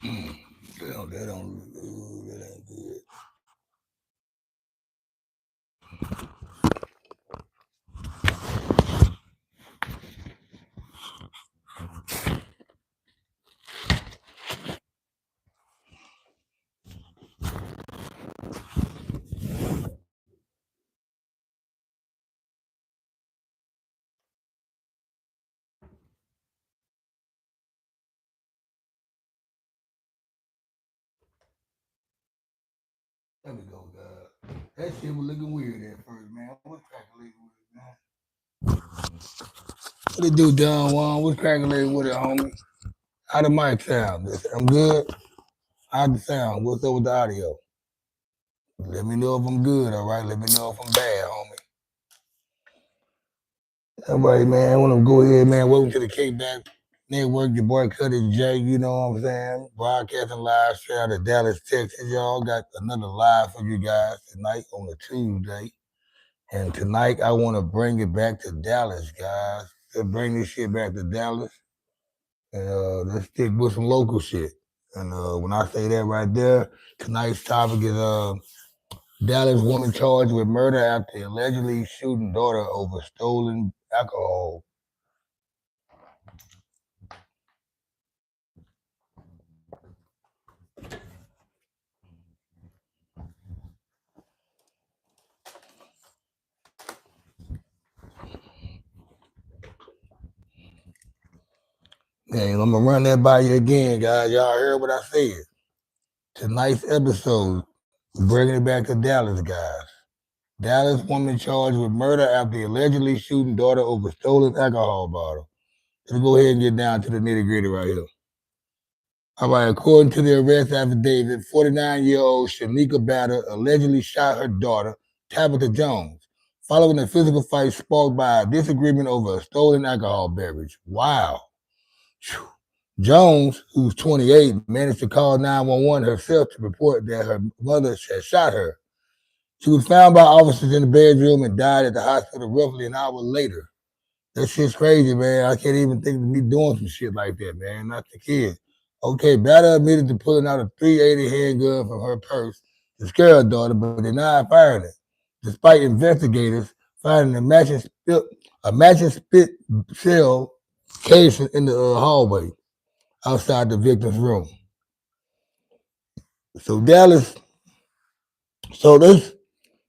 Damn, that don't look good. That ain't good. There we go, God. That shit was looking weird at first, man. What's calculating with it, man? What it do, Don Juan? What's calculating with it, homie? How the mic sound? I'm good. How the sound? What's up with the audio? Let me know if I'm good, all right? Let me know if I'm bad, homie. All right, man. I want to go ahead, man. Welcome to the Kickback Network. Your boy Cuddy J, you know what I'm saying? Broadcasting live straight out of Dallas, Texas. Y'all got another live for you guys tonight on a Tuesday. And tonight I want to bring it back to Dallas, guys. Let's bring this shit back to Dallas. And let's stick with some local shit. And when I say that right there, tonight's topic is Dallas woman charged with murder after allegedly shooting daughter over stolen alcohol. And I'm gonna run that by you again, guys. Y'all heard what I said. Tonight's episode, bringing it back to Dallas, guys. Dallas woman charged with murder after allegedly shooting daughter over stolen alcohol bottle. Let's go ahead and get down to the nitty gritty right here. All right, according to the arrest affidavit, 49-year-old Shanika Batter allegedly shot her daughter, Tabitha Jones, following a physical fight sparked by a disagreement over a stolen alcohol beverage. Wow. Whew. Jones, who's 28, managed to call 911 herself to report that her mother had shot her. She was found by officers in the bedroom and died at the hospital roughly an hour later. That shit's crazy, man. I can't even think of me doing some shit like that, man. Not the kid. Okay, Batter admitted to pulling out a 380 handgun from her purse to scare her daughter, but denied firing it, despite investigators finding a matching spit shell case in the hallway outside the victim's room. So Dallas, so let's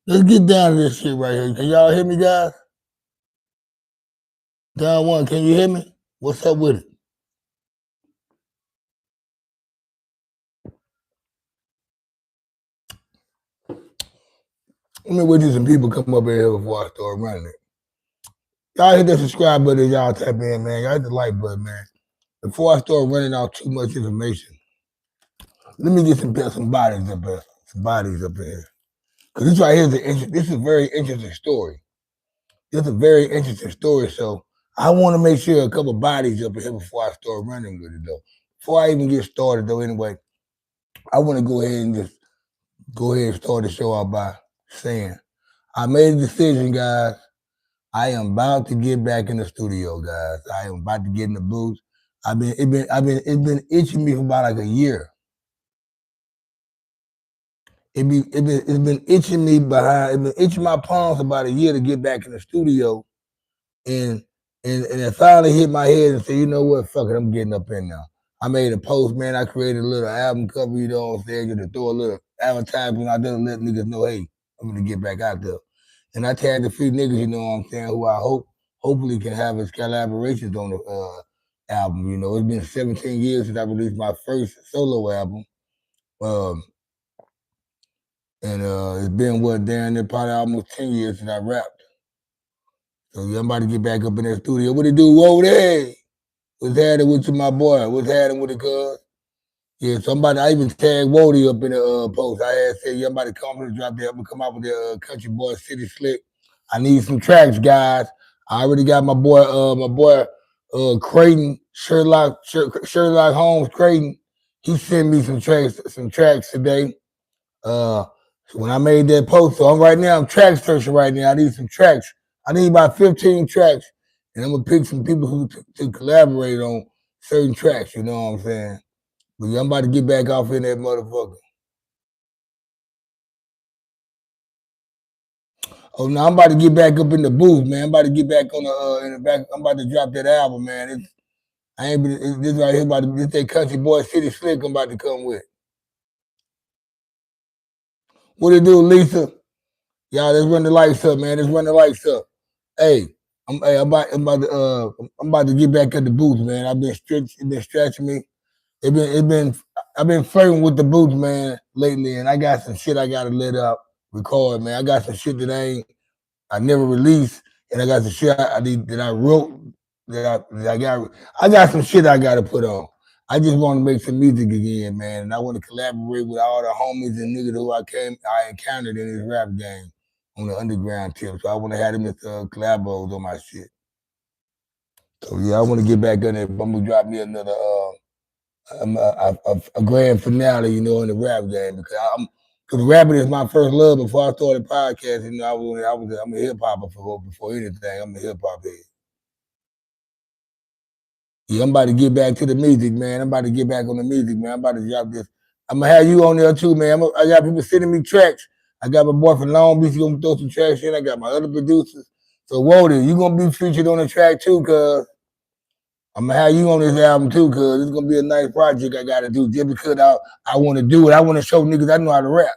get down to this shit right here. Can y'all hear me, guys? Down one, can you hear me? What's up with it? Let me wait till some people come up in here before I start running it. Y'all hit that subscribe button, y'all type in, man. Y'all hit the like button, man. Before I start running out too much information, let me get some bodies up here. Some bodies up in here. Because this right here is a very interesting story. It's a very interesting story. So I want to make sure a couple bodies up in here before I start running with it, though. Before I even get started, though, anyway, I want to go ahead and start the show out by saying I made a decision, guys. I am about to get back in the studio, guys. I am about to get in the booth. It's been itching me for about like a year. It's been itching me behind. It's been itching my palms about a year to get back in the studio, and and it finally hit my head and said, you know what, fuck it, I'm getting up in now. I made a post, man. I created a little album cover, you know what I'm saying, just to throw a little advertisement out there to let niggas know, hey, I'm gonna get back out there. And I tagged a few niggas, you know what I'm saying, who I hopefully can have as collaborations on the album. You know, it's been 17 years since I released my first solo album. Um, and it's been down there probably almost 10 years since I rapped. So yeah, I'm about to get back up in that studio. What it do? Whoa, there. What's happening with you, my boy? What's happening with the cuz? Yeah, somebody, I even tagged Wody up in the post. I had said, yeah, I'm about to come to drop there. I'm going to come out with the Country Boy City Slick. I need some tracks, guys. I already got my boy, Creighton, Sherlock Holmes Creighton. He sent me some tracks today. So when I made that post, so I'm track searching right now. I need some tracks. I need about 15 tracks, and I'm gonna pick some people who to collaborate on certain tracks. You know what I'm saying? But yeah, I'm about to get back off in that motherfucker. Oh no, I'm about to get back up in the booth, man. I'm about to get back on in the back. I'm about to drop that album, man. I ain't been, this right here about to this that Country Boy City Slick I'm about to come with. What it do, Lisa? Y'all, let's run the lights up, man. Let's run the lights up. Hey, I'm about to get back at the booth, man. It's been stretching me. I've been flirting with the booth, man, lately, and I got some shit I gotta let out, record, man. I got some shit I never released, and I got some shit that I wrote I got some shit I gotta put on. I just want to make some music again, man, and I want to collaborate with all the homies and niggas who I encountered in this rap game on the underground tip. So I want to have them as collabos on my shit. So yeah, I want to get back on there. I'm gonna drop me another a grand finale, you know, in the rap game because rapping is my first love. Before I started podcasting, you know, I'm a hip hopper before anything. I'm a hip hop head. Yeah, I'm about to get back to the music, man. I'm about to get back on the music, man. I'm about to drop this. I'm gonna have you on there too, man. I got people sending me tracks. I got my boy from Long Beach gonna throw some tracks in. I got my other producers. So Wody, you gonna be featured on the track too, cuz I'm gonna have you on this album too, cuz it's gonna be a nice project I gotta do just because I wanna do it. I wanna show niggas I know how to rap.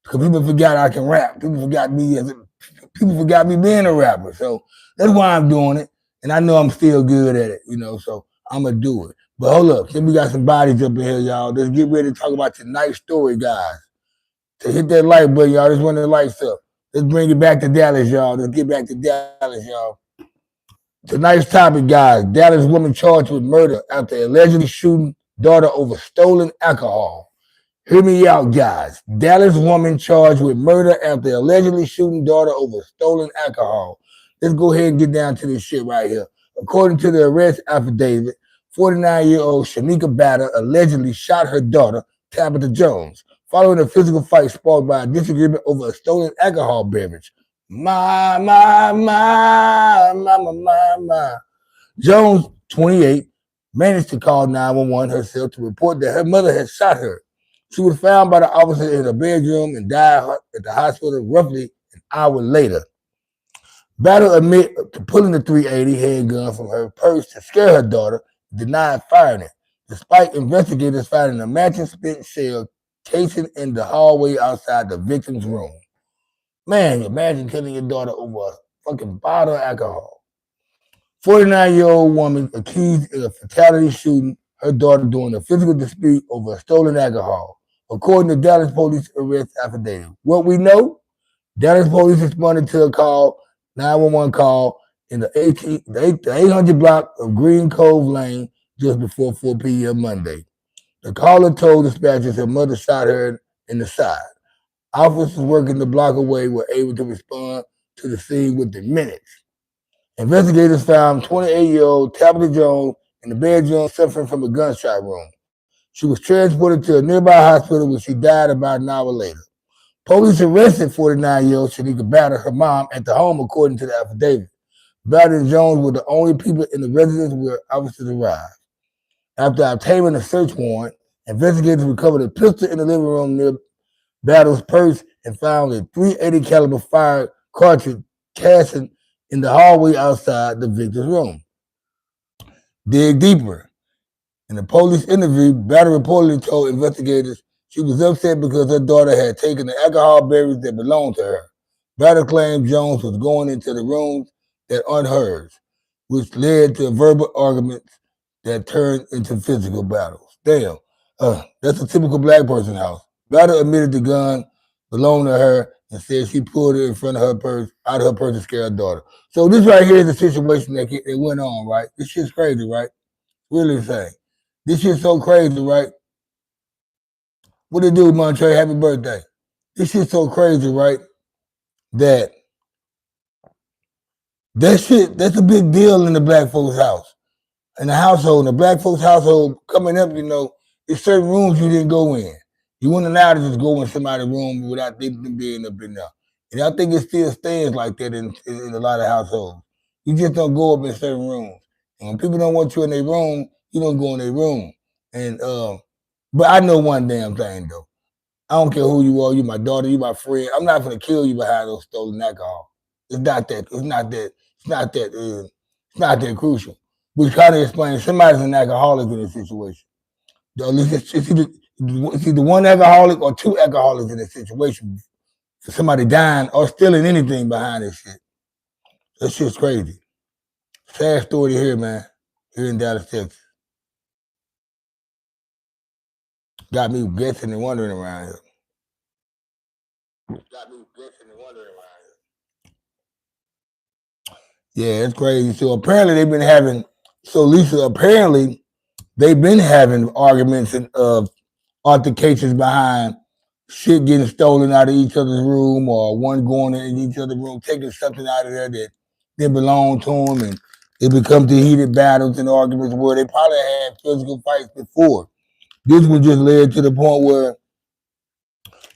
Because people forgot I can rap. People forgot me being a rapper. So that's why I'm doing it. And I know I'm still good at it, you know, so I'm gonna do it. But hold up, since we got some bodies up in here, y'all, let's get ready to talk about tonight's story, guys. To hit that like button, y'all, let's run the lights up. Let's bring it back to Dallas, y'all. Let's get back to Dallas, y'all. Tonight's topic, guys. Dallas woman charged with murder after allegedly shooting daughter over stolen alcohol. Hear me out, guys. Dallas woman charged with murder after allegedly shooting daughter over stolen alcohol. Let's go ahead and get down to this shit right here. According to the arrest affidavit, 49-year-old Shanika Batter allegedly shot her daughter, Tabitha Jones, following a physical fight sparked by a disagreement over a stolen alcohol beverage. My. Jones, 28, managed to call 911 herself to report that her mother had shot her. She was found by the officer in her bedroom and died at the hospital roughly an hour later. Battle admitted to pulling the .380 handgun from her purse to scare her daughter, denied firing it, despite investigators finding a matching spent shell casing in the hallway outside the victim's room. Man, imagine killing your daughter over a fucking bottle of alcohol. 49-year-old woman accused of a fatality shooting her daughter during a physical dispute over stolen alcohol, according to Dallas police arrest affidavit. What we know, Dallas police responded to a 911 call in the 800 block of Green Cove Lane just before 4 p.m. Monday. The caller told dispatchers her mother shot her in the side. Officers working the block away were able to respond to the scene within minutes. Investigators found 28-year-old Tabitha Jones in the bedroom suffering from a gunshot wound. She was transported to a nearby hospital where she died about an hour later. Police arrested 49-year-old Shanika Batter, her mom, at the home, according to the affidavit. Batter and Jones were the only people in the residence where officers arrived. After obtaining a search warrant, investigators recovered a pistol in the living room near Batter's purse and found a .380 caliber fire cartridge casing in the hallway outside the victim's room. Dig deeper. In a police interview, Batter reportedly told investigators she was upset because her daughter had taken the alcohol beverage that belonged to her. Batter claimed Jones was going into the rooms that aren't hers, which led to verbal arguments that turned into physical battles. Damn, that's a typical black person house. Batter admitted the gun belonged to her and said she pulled it in front of her purse, out of her purse to scare her daughter. So this right here is a situation that went on, right? This shit's crazy, right? Really insane. This shit's so crazy, right? What it do, Montre? Happy birthday. This shit's so crazy, right? That that's a big deal in the black folks' house. In the household, in the black folks' household, coming up, you know, there's certain rooms you didn't go in. You weren't allowed to just go in somebody's room without them being up in there. And I think it still stands like that in a lot of households. You just don't go up in certain rooms. And when people don't want you in their room, you don't go in their room. And But I know one damn thing though. I don't care who you are. You my daughter. You my friend. I'm not gonna kill you behind those stolen alcohol. It's not that. It's not that. It's not that. It's not that crucial. We try to explain somebody's an alcoholic in this situation. At least it's either one alcoholic or two alcoholics in this situation. For somebody dying or stealing anything behind this shit. That shit's crazy. Sad story to hear, man. Here in Dallas, Texas. Got me guessing and wondering around here. Got me guessing and wondering around here. Yeah, it's crazy. So apparently they've been having. So Lisa, apparently they've been having arguments and altercations behind shit getting stolen out of each other's room, or one going in each other's room, taking something out of there that didn't belong to them, and it becomes to heated battles and arguments where they probably had physical fights before. This one just led to the point where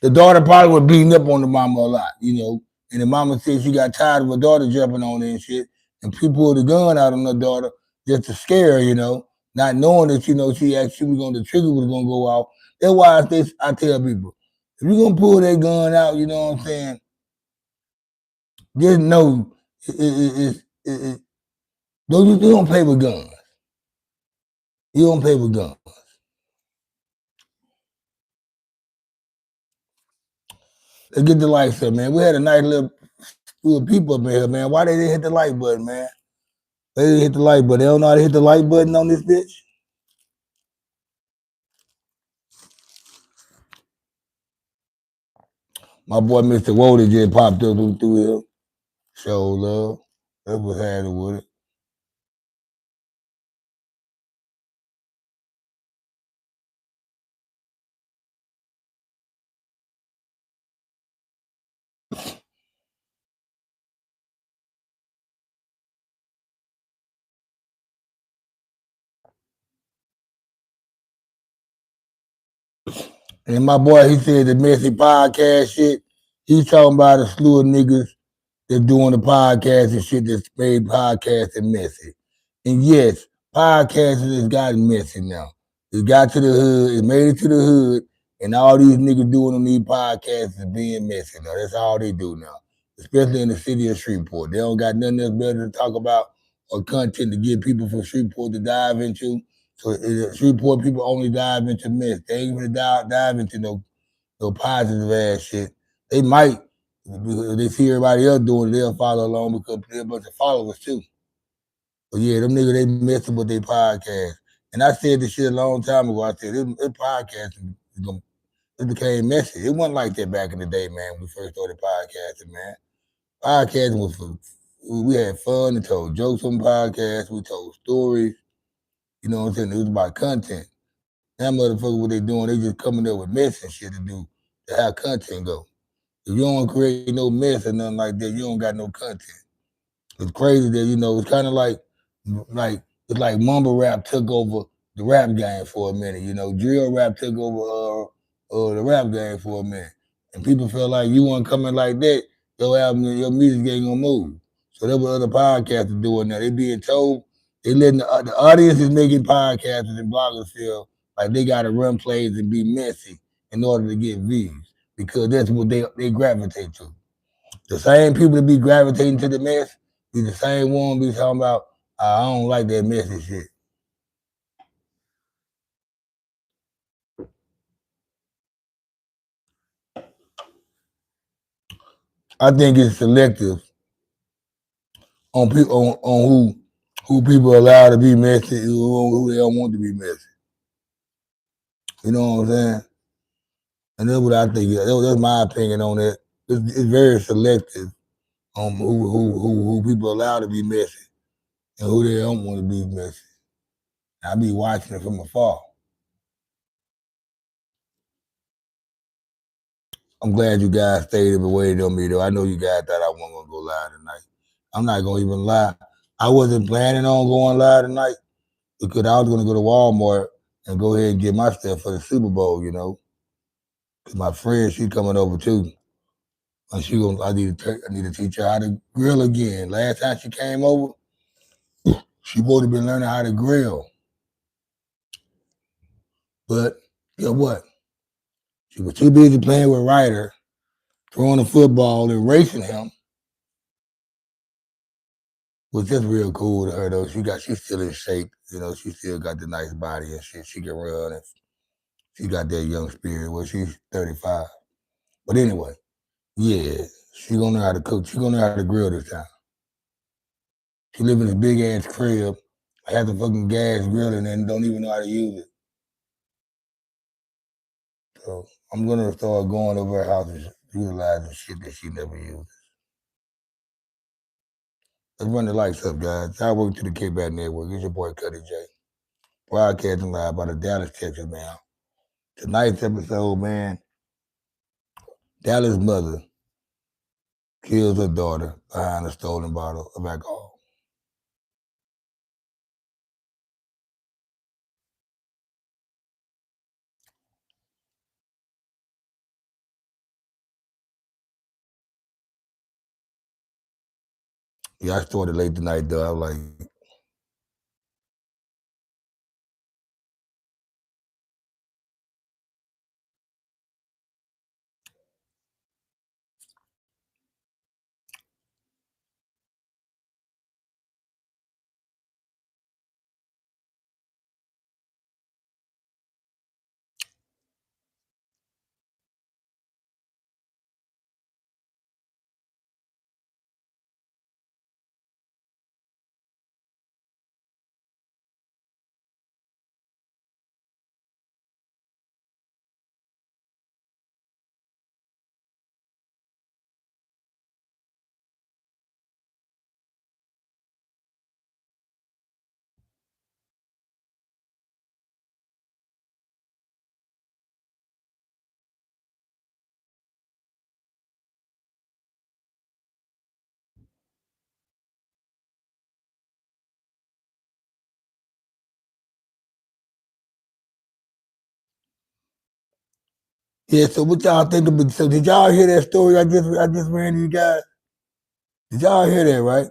the daughter probably was beating up on the mama a lot, and the mama said she got tired of her daughter jumping on her and shit, and people pulled the gun out on her daughter just to scare her, not knowing that, she actually was going to, the trigger was going to go off. That's why I tell people, if you're going to pull that gun out, you know what I'm saying, just know you don't play with guns. You don't play with guns. Let's get the lights up, man. We had a nice little people up in here, man. Why they didn't hit the like button, man? They didn't hit the like button. They don't know how to hit the like button on this bitch. My boy Mr. Woder just popped up through here. Show love. That's what's happening with it. And my boy, he said the messy podcast shit. He's talking about a slew of niggas that's doing the podcast and shit that's made podcasting messy. And yes, podcasting has gotten messy now. It got to the hood, it made it to the hood, and all these niggas doing on these podcasts is being messy now. That's all they do now. Especially in the city of Shreveport. They don't got nothing else better to talk about or content to get people from Shreveport to dive into. So Shreveport people only dive into mess. They ain't even dive into no positive ass shit. They might, if they see everybody else doing it, they'll follow along because they're a bunch of followers too. But yeah, them niggas, they messing with their podcast. And I said this shit a long time ago. I said, this podcast it became messy. It wasn't like that back in the day, man, when we first started podcasting, man. Podcasting was for, we had fun and told jokes on podcasts. We told stories. You know what I'm saying? It was about content. That motherfucker, what they doing, they just coming up with mess and shit to do to have content go. If you don't create no mess or nothing like that, you don't got no content. It's crazy that, it's kind of like it's like mumble rap took over the rap game for a minute. Drill rap took over the rap game for a minute, and people feel like you want coming like that, your album, your music ain't gonna move. So that's what other podcasters doing now. They being told, they letting the audience is making podcasters and bloggers feel like they got to run plays and be messy in order to get views because that's what they gravitate to. The same people that be gravitating to the mess be the same one be talking about, I don't like that messy shit. I think it's selective on people on who people allow to be messy, who they don't want to be messy. You know what I'm saying? And that's what I think. That's my opinion on it. It's very selective on who people allow to be messy and who they don't want to be messy. I be watching it from afar. I'm glad you guys stayed and waited on me though. I know you guys thought I wasn't gonna go live tonight. I'm not gonna even lie. I wasn't planning on going live tonight because I was gonna go to Walmart and go ahead and get my stuff for the Super Bowl, Cause my friend, she coming over too. And I need to teach her how to grill again. Last time she came over, she would have been learning how to grill. But, Guess what? She was too busy playing with Ryder, throwing the football and racing him. Was just real cool to her though. She's still in shape. You know, she still got the nice body and shit. She can run and she got that young spirit. Well, she's 35. But anyway, yeah, she gonna know how to cook. She gonna know how to grill this time. She live in this big ass crib, has a fucking gas grilling and don't even know how to use it. So I'm gonna start going over her house and utilizing shit that she never used. Let's run the lights up, guys. I work to the Kickback Network. It's your boy Cuddy J. Broadcasting live out of Dallas, Texas, man. Tonight's episode, man, Dallas' mother kills her daughter behind a stolen bottle of alcohol. Yeah, I started late tonight, though. I was like, yeah, so what y'all think of it? So did y'all hear that story I just ran to you guys? Did y'all hear that, right?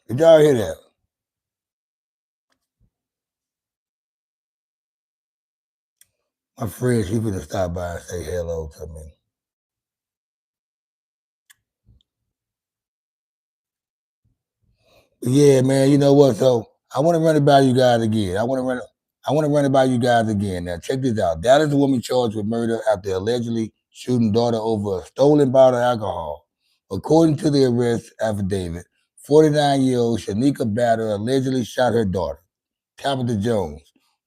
Did y'all hear that? My friend, she finna stop by and say hello to me. Yeah, man. You know what? So I want to run it by you guys again. I want to run it by you guys again. Now check this out. Dallas woman charged with murder after allegedly shooting daughter over a stolen bottle of alcohol. According to the arrest affidavit, 49-year-old Shanika Batter allegedly shot her daughter, Tabitha Jones,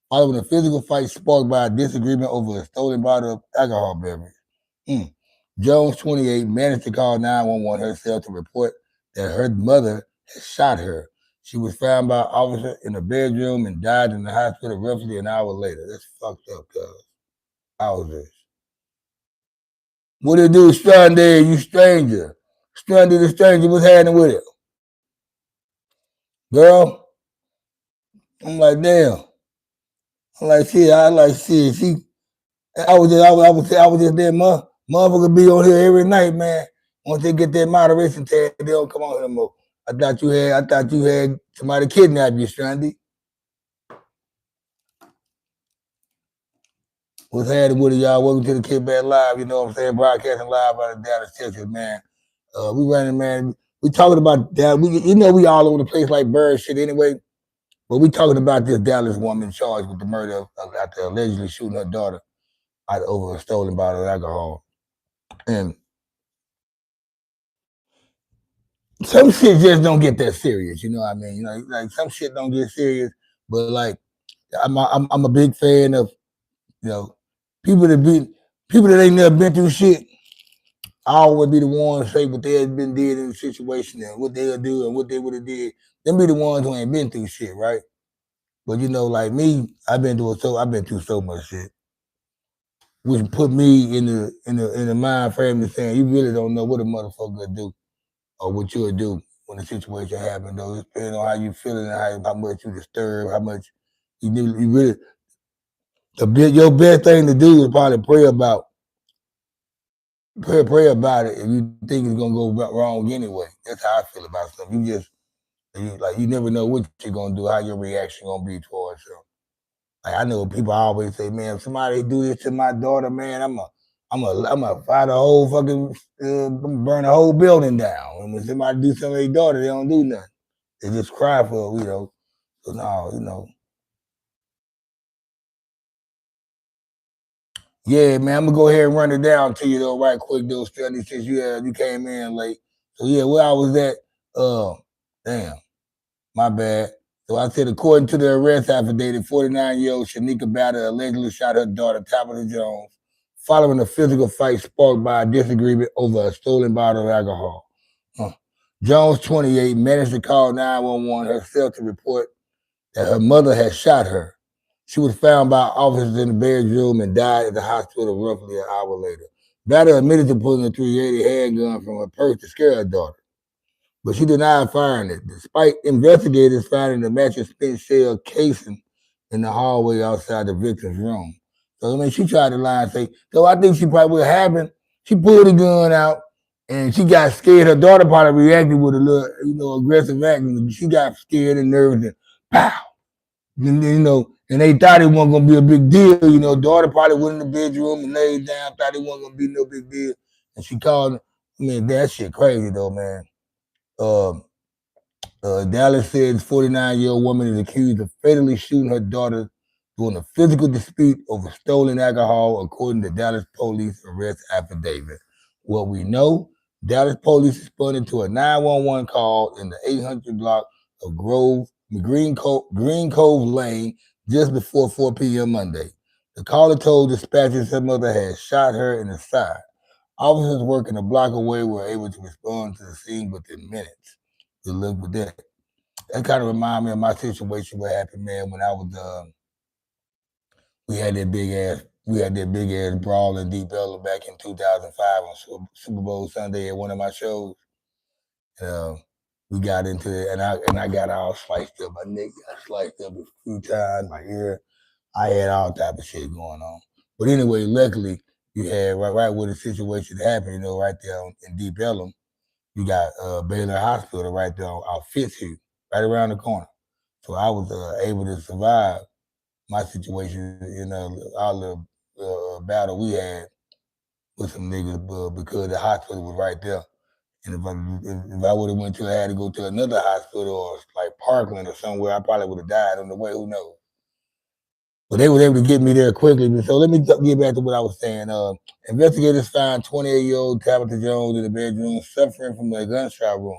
following a physical fight sparked by a disagreement over a stolen bottle of alcohol beverage. Jones, 28, managed to call 911 herself to report that her mother had shot her. She was found by an officer in a bedroom and died in the hospital roughly an hour later. That's fucked up, cuz. Houses. What it do, stranded, you stranger? Stranded the stranger, what's happening with it? Girl, I'm like, damn. I'm like, shit, she, I was just there, motherfucker be on here every night, man. Once they get that moderation tag, they don't come on here no more. I thought you had somebody kidnap you, Strandy. What's happening with it, y'all? Welcome to the Kickback Live. You know what I'm saying? Broadcasting live out of Dallas, Texas, man. We running, man. We talking about that. We all over the place like bird shit anyway. But we talking about this Dallas woman charged with the murder after allegedly shooting her daughter out over a stolen bottle of alcohol. And some shit just don't get that serious. You know what I mean? You know, like some shit don't get serious. But like, I'm a big fan of people people that ain't never been through shit. I always be the ones say what they had been did in the situation and what they'll do and what they would have did. Them be the ones who ain't been through shit, right? But like me, I've been through so much shit, which put me in the mind frame of saying you really don't know what a motherfucker will do or what you'll do when the situation happens. Though it's depending on how you feeling and how much you disturb, how much you really your best thing to do is probably pray about it if you think it's gonna go wrong anyway. That's how I feel about stuff. You never know what you're gonna do, how your reaction gonna be towards it. Like I know people always say, man, if somebody do this to my daughter, man, I'm a fire the whole fucking burn the whole building down. And when somebody do something to their daughter, they don't do nothing. They just cry for, you know. So no, you know. Yeah, man, I'm gonna go ahead and run it down to you though, right quick though, Stanley, since you came in late. So yeah, where I was at, damn, my bad. So I said, according to the arrest affidavit, 49-year-old Shanika Batter allegedly shot her daughter, Tabitha Jones, following a physical fight sparked by a disagreement over a stolen bottle of alcohol. Jones, 28, managed to call 911 herself to report that her mother had shot her. She was found by officers in the bedroom and died at the hospital roughly an hour later. Batter admitted to pulling a 380 handgun from her purse to scare her daughter, but she denied firing it, despite investigators finding the matching spent shell casing in the hallway outside the victim's room. So, I mean, she tried to lie and say, so I think she probably what happened, she pulled the gun out and she got scared. Her daughter probably reacted with a little, you know, aggressive action. She got scared and nervous and pow. You know, and they thought it wasn't gonna be a big deal. You know, daughter probably went in the bedroom and laid down, thought it wasn't gonna be no big deal. And she called, I mean, that shit crazy though, man. Um, Dallas says 49-year-old woman is accused of fatally shooting her daughter during a physical dispute over stolen alcohol, according to Dallas police arrest affidavit. What we know, Dallas police responded to a 911 call in the 800 block of Green Cove Lane just before 4 p.m. Monday. The caller told dispatchers her mother had shot her in the side. Officers working a block away were able to respond to the scene within minutes. Good luck with that. That kind of remind me of my situation. What happened, man, when I was we had that big ass brawl in Deep Ellum back in 2005 on Super Bowl Sunday at one of my shows. We got into it, and I got all sliced up. My neck got sliced up a few times. My ear, I had all type of shit going on. But anyway, luckily, you had right where the situation happened. You know, right there in Deep Ellum, you got Baylor Hospital right there out Fitzhugh, right around the corner. So I was able to survive my situation in our little battle we had with some niggas because the hospital was right there. And if I would have went to, I had to go to another hospital or like Parkland or somewhere, I probably would have died on the way. Who knows? But they were able to get me there quickly. So let me get back to what I was saying. Investigators found 28-year-old Tabitha Jones in the bedroom suffering from a gunshot wound.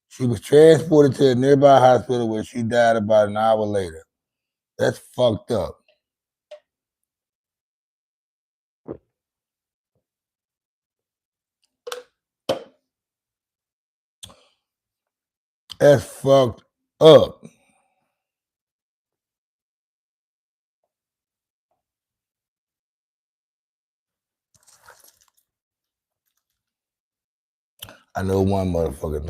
She was transported to a nearby hospital where she died about an hour later. That's fucked up. That's fucked up. I know one motherfucking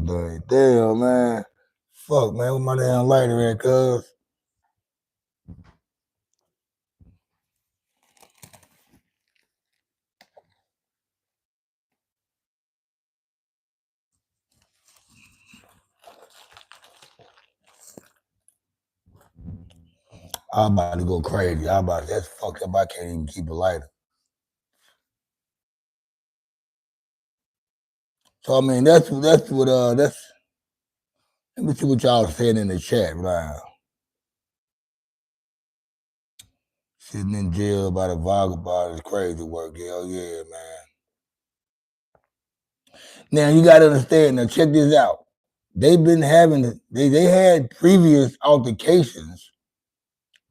thing. Damn, man. Fuck, man. With my damn lighter at, cuz. I'm about to go crazy. That's fucked up. I can't even keep a lighter. So I mean, that's what let me see what y'all saying in the chat, right? Sitting in jail by the vagabond is crazy work. Hell yeah, man. Now you gotta understand. Now check this out. They've been having they had previous altercations.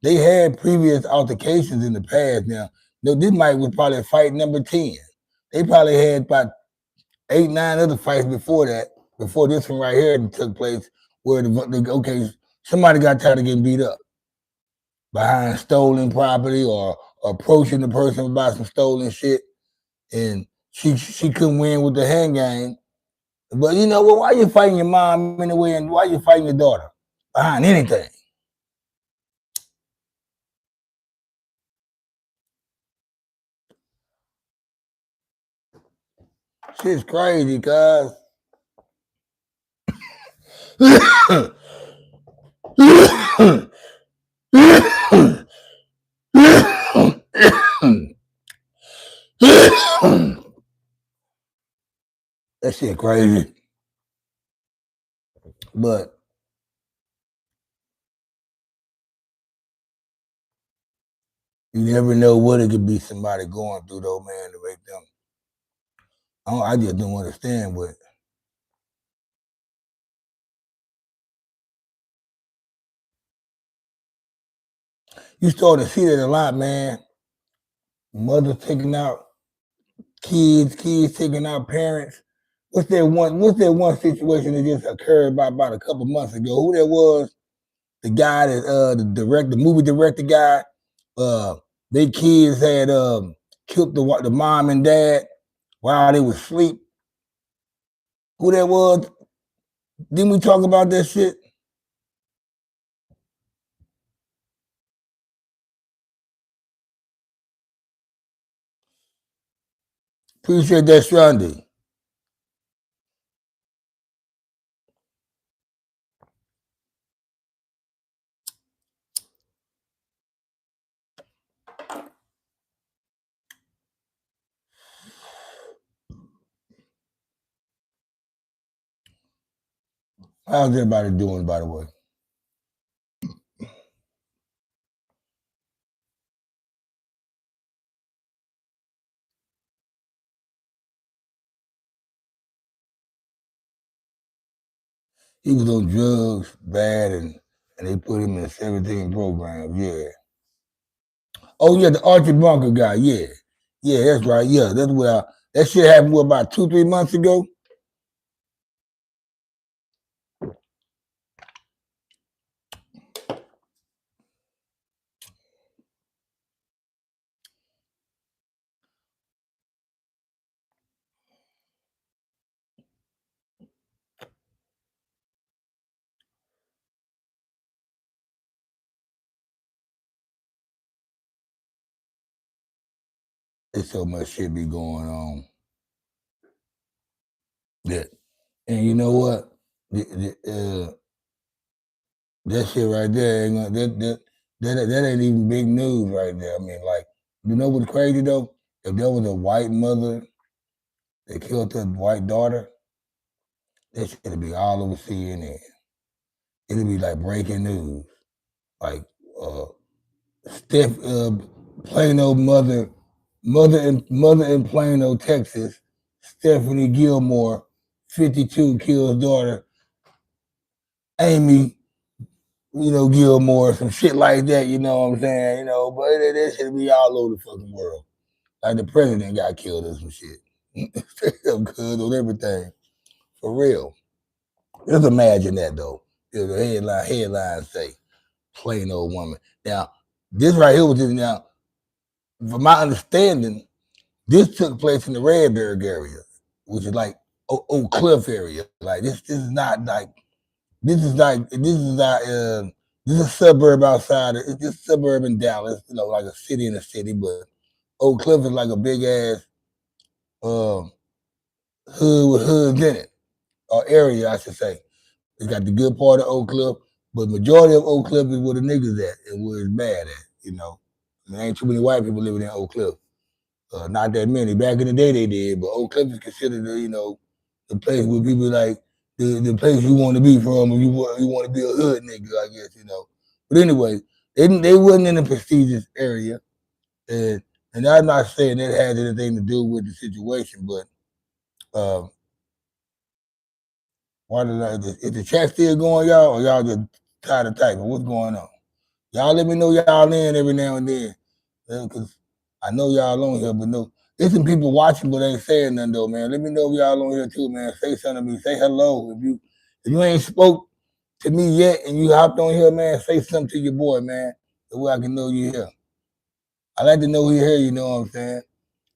They had previous altercations in the past. Now, this might was probably fight number 10. They probably had about 8, 9 other fights before that, before this one right here took place, where somebody got tired of getting beat up behind stolen property or approaching the person about some stolen shit, and she couldn't win with the hand game. But you know what? Why you fighting your mom anyway, and why you fighting your daughter behind anything? Shit's crazy, cuz. That shit crazy. But you never know what it could be somebody going through though, man, to make them. I just don't understand what. You start to see that a lot, man. Mothers taking out kids taking out parents. What's that one situation that just occurred about a couple months ago? Who that was? The guy that the movie director guy, their kids had killed the mom and dad while they was asleep. Who that was? Didn't we talk about that shit? Appreciate that, Shandy. How's everybody doing, by the way? He was on drugs, bad, and they put him in a 17 program. Yeah. Oh yeah, the Archie Bunker guy. Yeah, yeah, that's right. Yeah, that's what that shit happened. What, about 2-3 months ago? There's so much shit be going on. Yeah, and you know what? That shit right there ain't gonna, that ain't even big news right there. I mean, like, you know what's crazy though? If there was a white mother that killed her white daughter, that shit'd be all over CNN. It'd be like breaking news. Like uh Steph Plano mother in Plano, Texas, Stephanie Gilmore, 52, kills daughter, Amy, Gilmore, some shit like that, you know what I'm saying? But that should be all over the fucking world. Like the president got killed or some shit. Good on everything. For real. Just imagine that though. If the headline say, plain old woman. Now, this right here was just now, from my understanding, this took place in the Redberg area, which is like Oak Cliff area. Like this is not like this is a suburb outside. It's just suburb in Dallas, like a city in a city. But Oak Cliff is like a big ass um, hood with hoods in it, or area, I should say. It's got the good part of Oak Cliff, but majority of Oak Cliff is where the niggas at and where it's bad at. There ain't too many white people living in Oak Cliff. Not that many. Back in the day they did, but Oak Cliff is considered the place where people like the place you want to be from, or you want to be a hood nigga, I guess. But anyway, they wasn't in a prestigious area, and I'm not saying that has anything to do with the situation, but why is the chat still going, y'all, or y'all just tired of typing? What's going on? Y'all let me know y'all in every now and then, because I know y'all on here, but no, there's some people watching but ain't saying nothing though, man. Let me know if y'all on here too, man. Say something to me. Say hello. If you ain't spoke to me yet and you hopped on here, man, say something to your boy, man. The way I can know you here. I like to know you here. You know what I'm saying?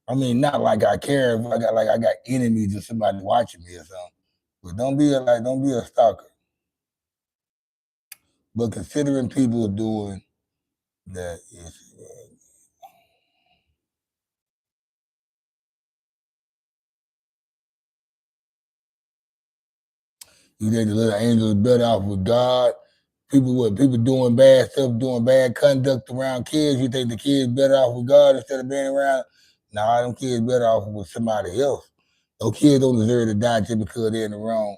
I mean, not like I care if I got enemies or somebody watching me or something. But don't be a stalker. But considering people doing that, you think the little angel is better off with God? people doing bad stuff, doing bad conduct around kids. You think the kids better off with God instead of being around? Nah, them kids better off with somebody else. Those kids don't deserve to die just because they're in the wrong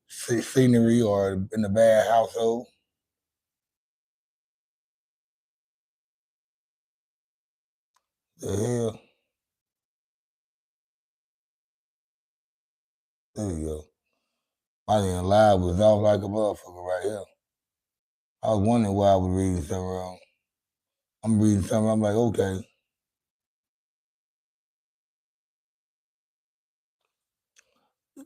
scenery or in a bad household. The hell? There you go. My damn live was off like a motherfucker right here. I was wondering why I was reading something wrong. I'm reading something, I'm like, okay.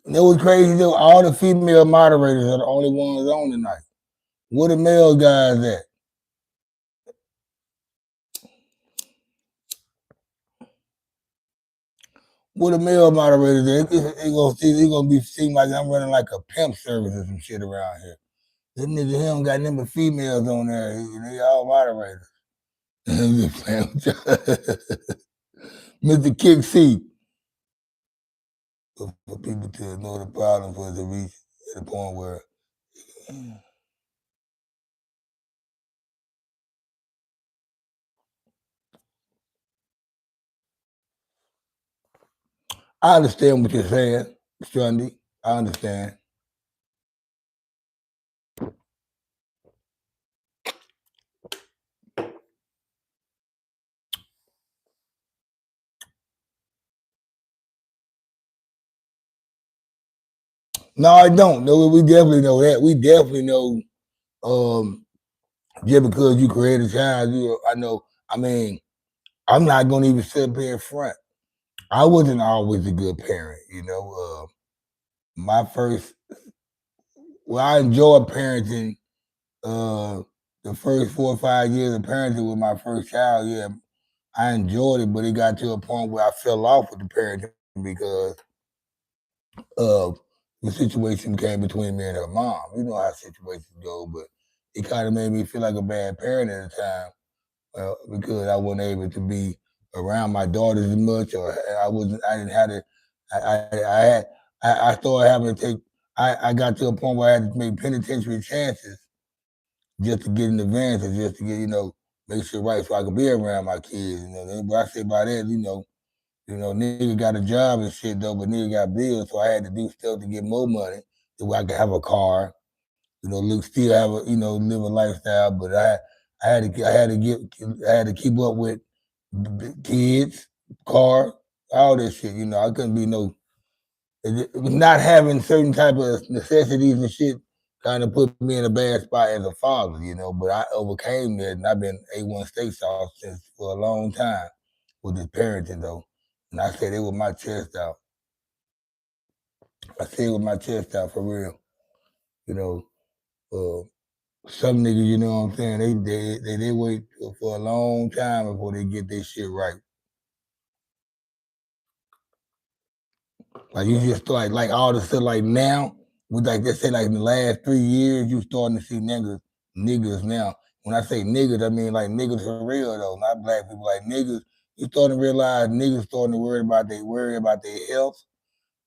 And it was crazy though. All the female moderators are the only ones on tonight. Where the male guys at? Where the male moderators at? It gonna be seem like I'm running like a pimp service or some shit around here. This nigga he don't got number females on there. They all moderators. Mr. Kick Seat. For people to know the problem for to reach the point where I understand what you're saying, Strundy. I understand. No, I don't. No, we definitely know that. We definitely know just because you create a child, I know, I mean, I'm not gonna even sit up here in front. I wasn't always a good parent, my first I enjoyed parenting the first 4 or 5 years of parenting with my first child, yeah, I enjoyed it, but it got to a point where I fell off with the parenting because of the situation came between me and her mom. You know how situations go, but it kind of made me feel like a bad parent at the time because I wasn't able to be around my daughters as much, or I didn't have to, I started having to take, I got to a point where I had to make penitentiary chances just to get an advance or just to get, make sure right so I could be around my kids. What I say by that, nigga got a job and shit though, but nigga got bills, so I had to do stuff to get more money so I could have a car, still have a, live a lifestyle. But I had to keep up with kids, car, all that shit. I couldn't be not having certain type of necessities and shit. Kind of put me in a bad spot as a father, But I overcame that, and I've been A1 state sauce since for a long time with this parenting though. And I said it with my chest out. I say it with my chest out for real. Some niggas, you know what I'm saying? They wait for a long time before they get their shit right. Like you just start like all of a sudden, like now, with like they say like in the last 3 years, you starting to see niggas now. When I say niggas, I mean like niggas for real though, not black people, like niggas. You starting to realize niggas starting to worry about their health.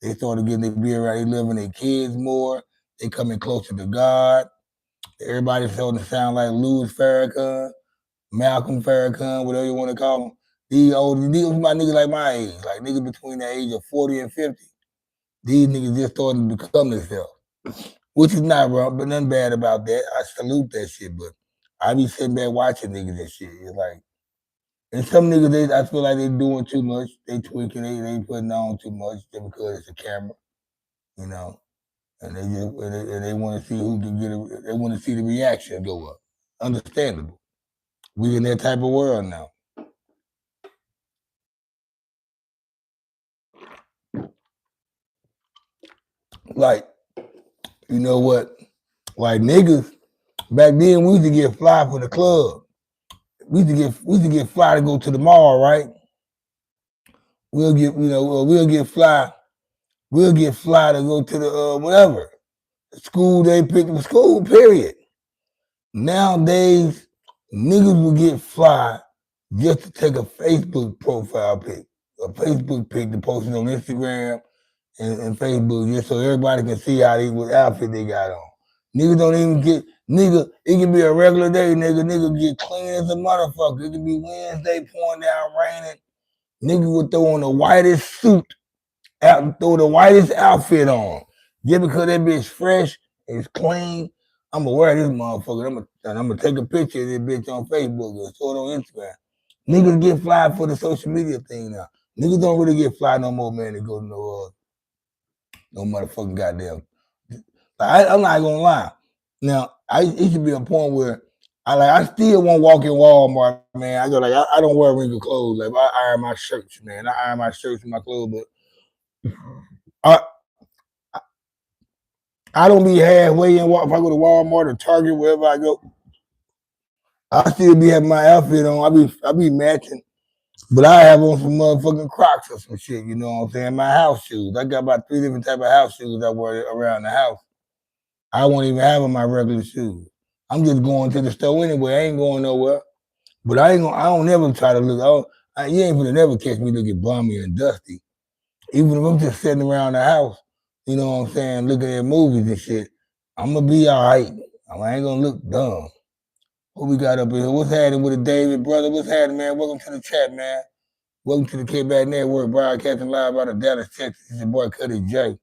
They started getting their beer right. They loving their kids more. They coming closer to God. Everybody's starting to sound like Louis Farrakhan, Malcolm Farrakhan, whatever you want to call them. These my niggas like my age, like niggas between the age of 40 and 50. These niggas just starting to become themselves, which is not wrong, but nothing bad about that. I salute that shit, but I be sitting back watching niggas and shit. It's like, and some niggas, I feel like they doing too much. They tweaking, they putting on too much just because it's a camera, and they want to see who can get it. They want to see the reaction go up. Understandable. We in that type of world now. Like, you know what? Like niggas, back then we used to get fly for the club. We used to get fly to go to the mall, right? We'll get fly. We'll get fly to go to the whatever school they pick the school. Period. Nowadays, niggas will get fly just to take a Facebook profile pic, a Facebook pic to post it on Instagram and Facebook, just so everybody can see what outfit they got on. Niggas don't even get nigga. It can be a regular day, nigga. Nigga get clean as a motherfucker. It can be Wednesday, pouring down raining. Nigga would throw on the whitest suit, throw the whitest outfit on, just because that bitch fresh, it's clean. I'm gonna wear this motherfucker. I'm gonna take a picture of this bitch on Facebook or throw it on Instagram. Niggas get fly for the social media thing now. Niggas don't really get fly no more, man. To go to no motherfucking goddamn. I'm not gonna lie. Now, it should be a point where I still won't walk in Walmart, man. I don't wear wrinkled clothes. Like I iron my shirts, man. I iron my shirts and my clothes, but I I don't be halfway in. If I go to Walmart or Target, wherever I go, I still be having my outfit on. I be matching. But I have on some motherfucking Crocs or some shit, you know what I'm saying? My house shoes. I got about 3 different type of house shoes I wear around the house. I won't even have on my regular shoes. I'm just going to the store anyway. I ain't going nowhere. But I don't never try to look. You ain't gonna never catch me looking bummy and dusty. Even if I'm just sitting around the house, you know what I'm saying, looking at movies and shit, I'm gonna be all right. I ain't gonna look dumb. What we got up here? What's happening with the David brother? What's happening, man? Welcome to the chat, man. Welcome to the K-Back Network, broadcasting live out of Dallas, Texas. It's your boy Cuddy J.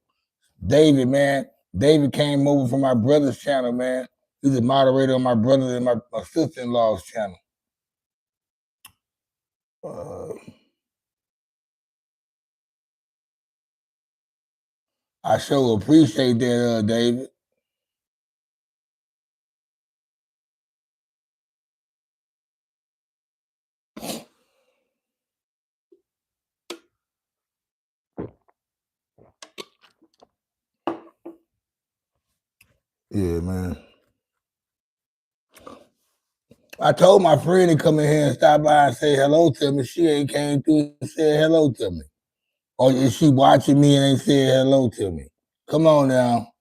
David, man. David came over from my brother's channel, man. He's a moderator on my brother and my sister-in-law's channel. I sure appreciate that, David. Yeah, man. I told my friend to come in here and stop by and say hello to me. She ain't came through and said hello to me. Or is she watching me and ain't said hello to me? Come on now.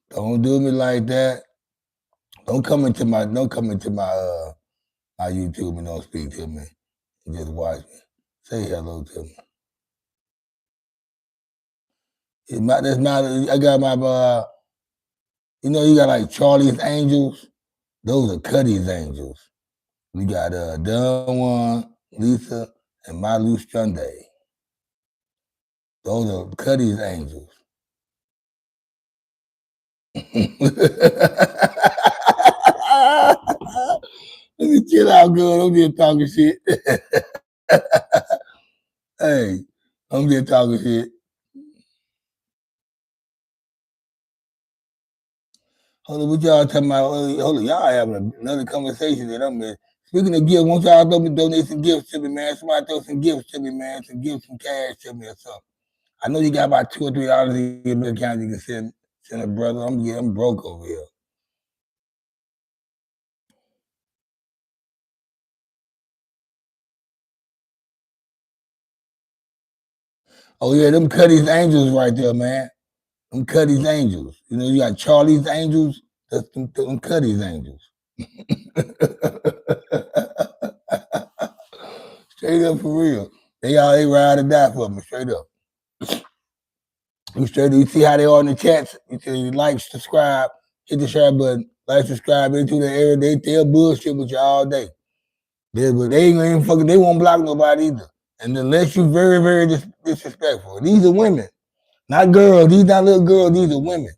Don't do me like that. Don't come into my my YouTube and don't speak to me. Just watch me. Say hello to me. That's not. I got my. You got like Charlie's Angels. Those are Cuddy's Angels. We got Don Juan, Lisa, and Malu Sunday. Those are Cuddy's Angels. Let me chill out, girl. I'm just talking shit. Hey, I'm just talking shit. Hold on, what y'all talking about? Hold on, y'all having another conversation that I'm in. Speaking of gifts, won't y'all donate some gifts to me, man? Somebody throw some gifts to me, man. Some cash to me or something. I know you got about $2 or $3 in your account you can send a brother. I'm broke over here. Oh yeah, them Cuddy's Angels right there, man. Them Cuddy's Angels. You got Charlie's Angels. That's them Cuddy's Angels. Straight up for real. They ride or die for me, straight up. You see how they are in the chats? You see, like, subscribe, hit the share button, like, subscribe into the area. They'll bullshit with you all day. But they ain't even fucking, they won't block nobody either. And unless you very, very disrespectful. These are women, not girls. These not little girls, these are women.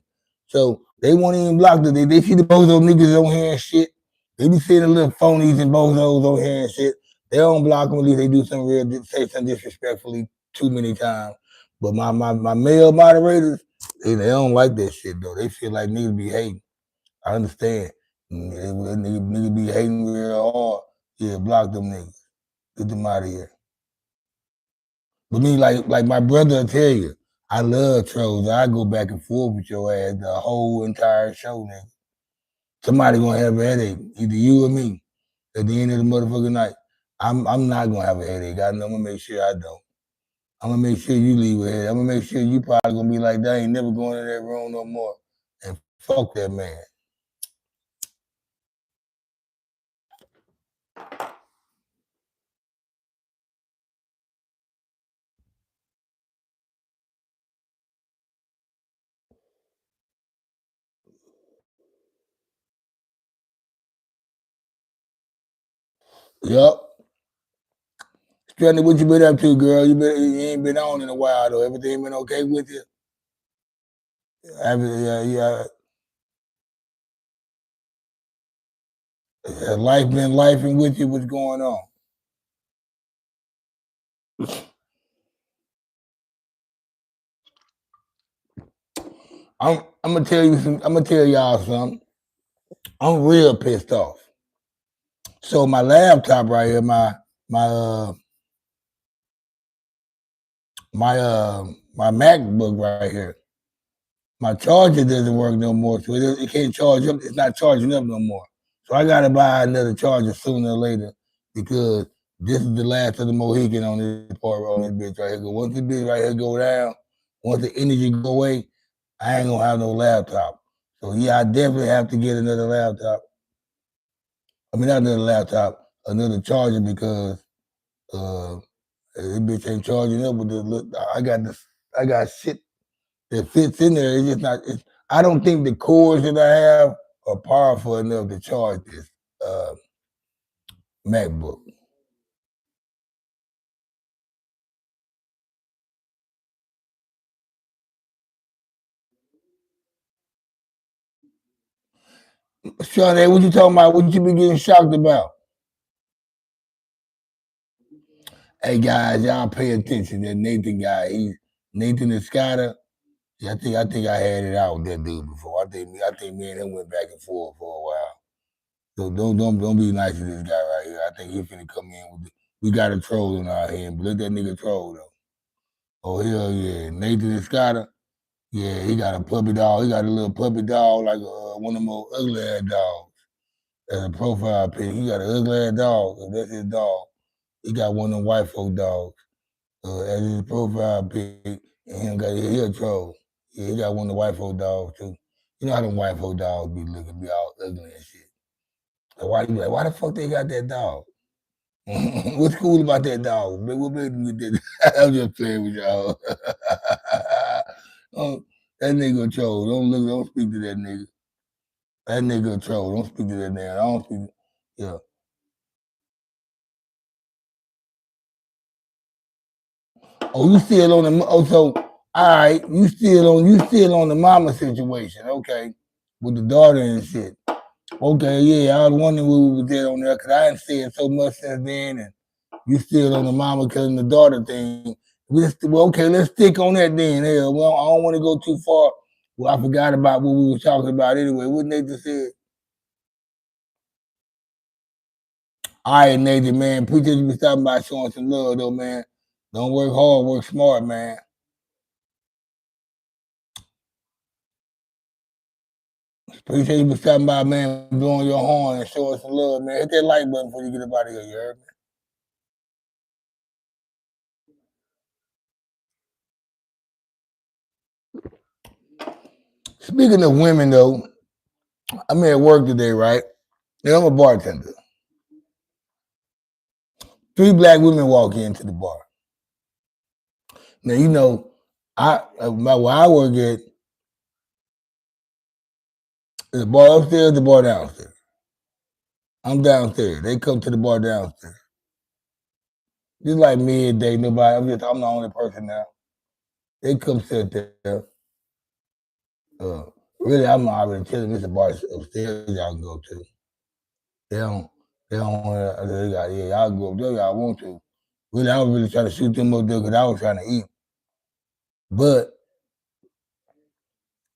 So they won't even block them. They see the bozo niggas on here and shit. They be seeing the little phonies and bozos on here and shit. They don't block them unless they do something real, say something disrespectfully too many times. But my male moderators, they don't like that shit though. They feel like niggas be hating. I understand. Niggas be hating real hard. Yeah, block them niggas. Get them out of here. But me, like my brother will tell you, I love trolls. I go back and forth with your ass the whole entire show, nigga. Somebody gonna have a headache, either you or me, at the end of the motherfucking night. I'm not gonna have a headache. I'm gonna make sure I don't. I'm gonna make sure you leave with a headache. I'm gonna make sure you probably gonna be like, that ain't never going in that room no more. And fuck that man. Yup. Stranded, what you been up to, girl? You ain't been on in a while though. Everything been okay with you? Yeah. Has life been lifing with you? What's going on? I'm gonna tell you some. I'm gonna tell y'all something. I'm real pissed off. So my laptop right here, my my MacBook right here, my charger doesn't work no more, so it can't charge up. It's not charging up no more. So I gotta buy another charger sooner or later because this is the last of the Mohican on this part on this bitch right here. Once this bitch right here go down, once the energy go away, I ain't gonna have no laptop. So yeah, I definitely have to get another laptop. I mean, not another laptop, another charger because this bitch ain't charging up. With I got shit that fits in there. It's just not. I don't think the cords that I have are powerful enough to charge this MacBook. Sean, what you talking about? What you been getting shocked about? Hey guys, y'all pay attention. That Nathan guy, he's Nathan Escada. Yeah, I think I had it out with that dude before. I think me and him went back and forth for a while. So don't be nice to this guy right here. I think he finna come in with we got a troll in our hand, but let that nigga troll though. Oh hell yeah, Nathan Escada. Yeah, he got a puppy dog. He got a little puppy dog like one of them old ugly ass dogs. As a profile pic, he got an ugly ass dog. If that's his dog, he got one of them white folk dogs as his profile pic, and he a troll. Yeah, he got one of the white folk dogs too. You know how them white folk dogs be looking, be all ugly and shit. So why you like, why the fuck they got that dog? What's cool about that dog? What made them get that? I'm just playing with y'all. Oh, that nigga troll. Don't speak to that nigga. That nigga troll. Don't speak to that nigga. I don't speak. Yeah. Oh, you still on the? Oh, so all right. You still on the mama situation? Okay, with the daughter and shit. Okay, yeah. I was wondering what we was there on there because I ain't seen so much since then, and you still on the mama killing the daughter thing. Okay, let's stick on that then. Hell, well, I don't want to go too far. Well, I forgot about what we were talking about anyway. What Nathan said. All right, Nathan, man. Appreciate you stopping by showing some love, though, man. Don't work hard, work smart, man. Appreciate you stopping by, man, blowing your horn and showing some love, man. Hit that like button before you get up out of here, you heard me? Speaking of women, though, I'm at work today, right? And I'm a bartender. 3 black women walk into the bar. Now, you know, where I work at, the bar upstairs, the bar downstairs. I'm downstairs. They come to the bar downstairs. Just like midday, nobody. I'm the only person now. They come sit there. Uh, really, I'm already telling this bar upstairs y'all can go to. They don't. They don't want to. Yeah, y'all go up there. Y'all want to. Really, I was really trying to shoot them up there because I was trying to eat. But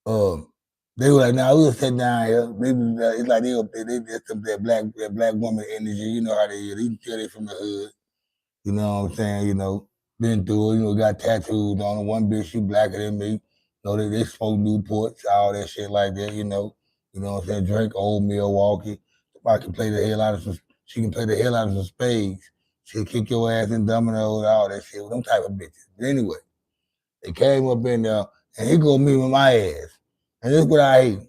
um, they were like, "Nah, we'll sit down here." It's like they just that black woman energy. You know how they is. You can tell they from the hood. You know what I'm saying? Been through it. Got tattoos on them. One bitch, she blacker than me. They smoke Newports, all that shit like that. You know what I'm saying? Drink old Milwaukee. I can play the hell out of some. She can play the hell out of some spades. She'll kick your ass in dominoes, all that shit. Them type of bitches. But anyway, they came up in there, and he gonna meet with my ass. And this is what I hate.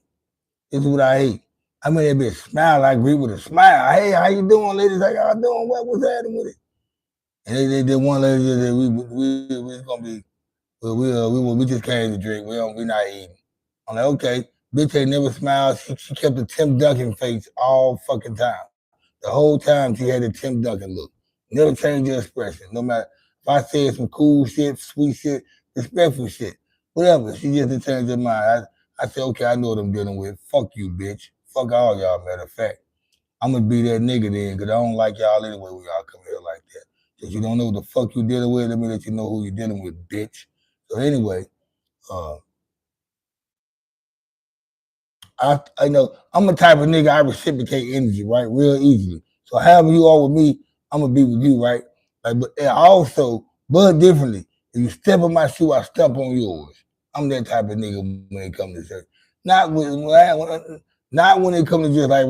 This is what I hate. I mean, that bitch smile. I agree with a smile. Hey, how you doing, ladies? How y'all doing? What's happening with it? And they did one lady that we gonna be we just came to drink. We not eating. I'm like, okay, bitch ain't never smiled. She kept a Tim Duncan face all fucking time. The whole time she had the Tim Duncan look. Never changed her expression. No matter if I said some cool shit, sweet shit, respectful shit, whatever. She just didn't change her mind. I said, okay, I know what I'm dealing with. Fuck you, bitch. Fuck all y'all, matter of fact. I'm gonna be that nigga then, because I don't like y'all anyway when y'all come here like that. Since you don't know what the fuck you dealing with, let me let you know who you dealing with, bitch. So anyway, I know I'm the type of nigga I reciprocate energy, right? Real easily. So however you are with me, I'm gonna be with you, right? Like, but but differently. If you step on my shoe, I step on yours. I'm that type of nigga when it comes to church. Not when it comes to just like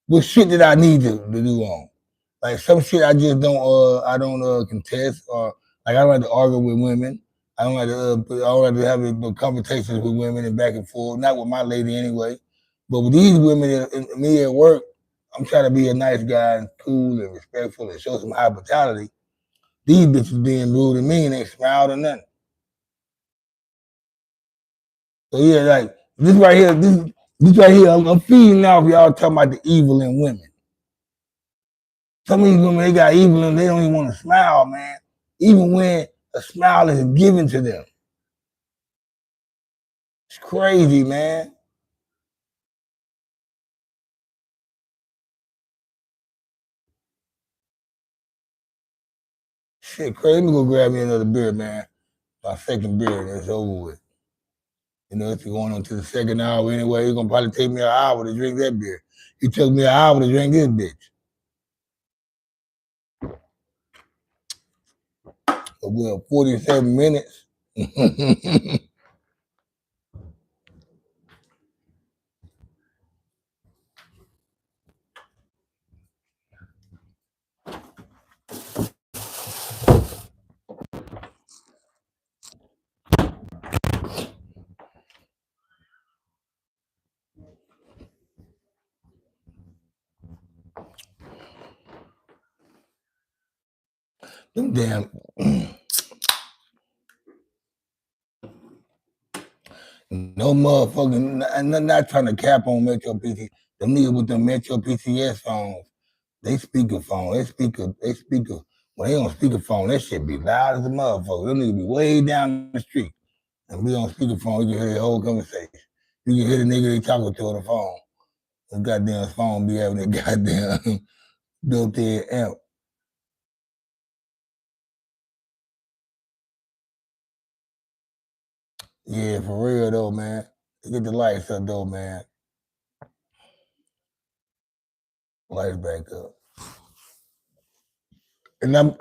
with shit that I need to do on. Like some shit I just don't contest, or like I don't like to argue with women. I don't like to have conversations with women and back and forth. Not with my lady anyway, but with these women and me at work, I'm trying to be a nice guy and cool and respectful and show some hospitality. These bitches being rude to me and they smiled or nothing. So yeah, like this right here, I'm feeding off y'all talking about the evil in women. Some of these women, they got evil and they don't even want to smile, man. Even when a smile is given to them. It's crazy, man. Shit, crazy. Let me go grab me another beer, man. My second beer, and it's over with. You know, it's going on to the second hour anyway. It's gonna probably take me an hour to drink that beer. It took me an hour to drink this bitch. So we're 47 minutes. Them damn. No motherfucking. I'm not trying to cap on Metro PC. Them niggas with the Metro PCS phones, they speakerphone. They speaker. When they on speakerphone, that shit be loud as a motherfucker. Them niggas be way down the street. And be on speakerphone, you can hear the whole conversation. You can hear the nigga they talking to on the phone. The goddamn phone be having that goddamn built-in amp. Yeah, for real though, man. Get the lights up though, man. Lights back up. And I'm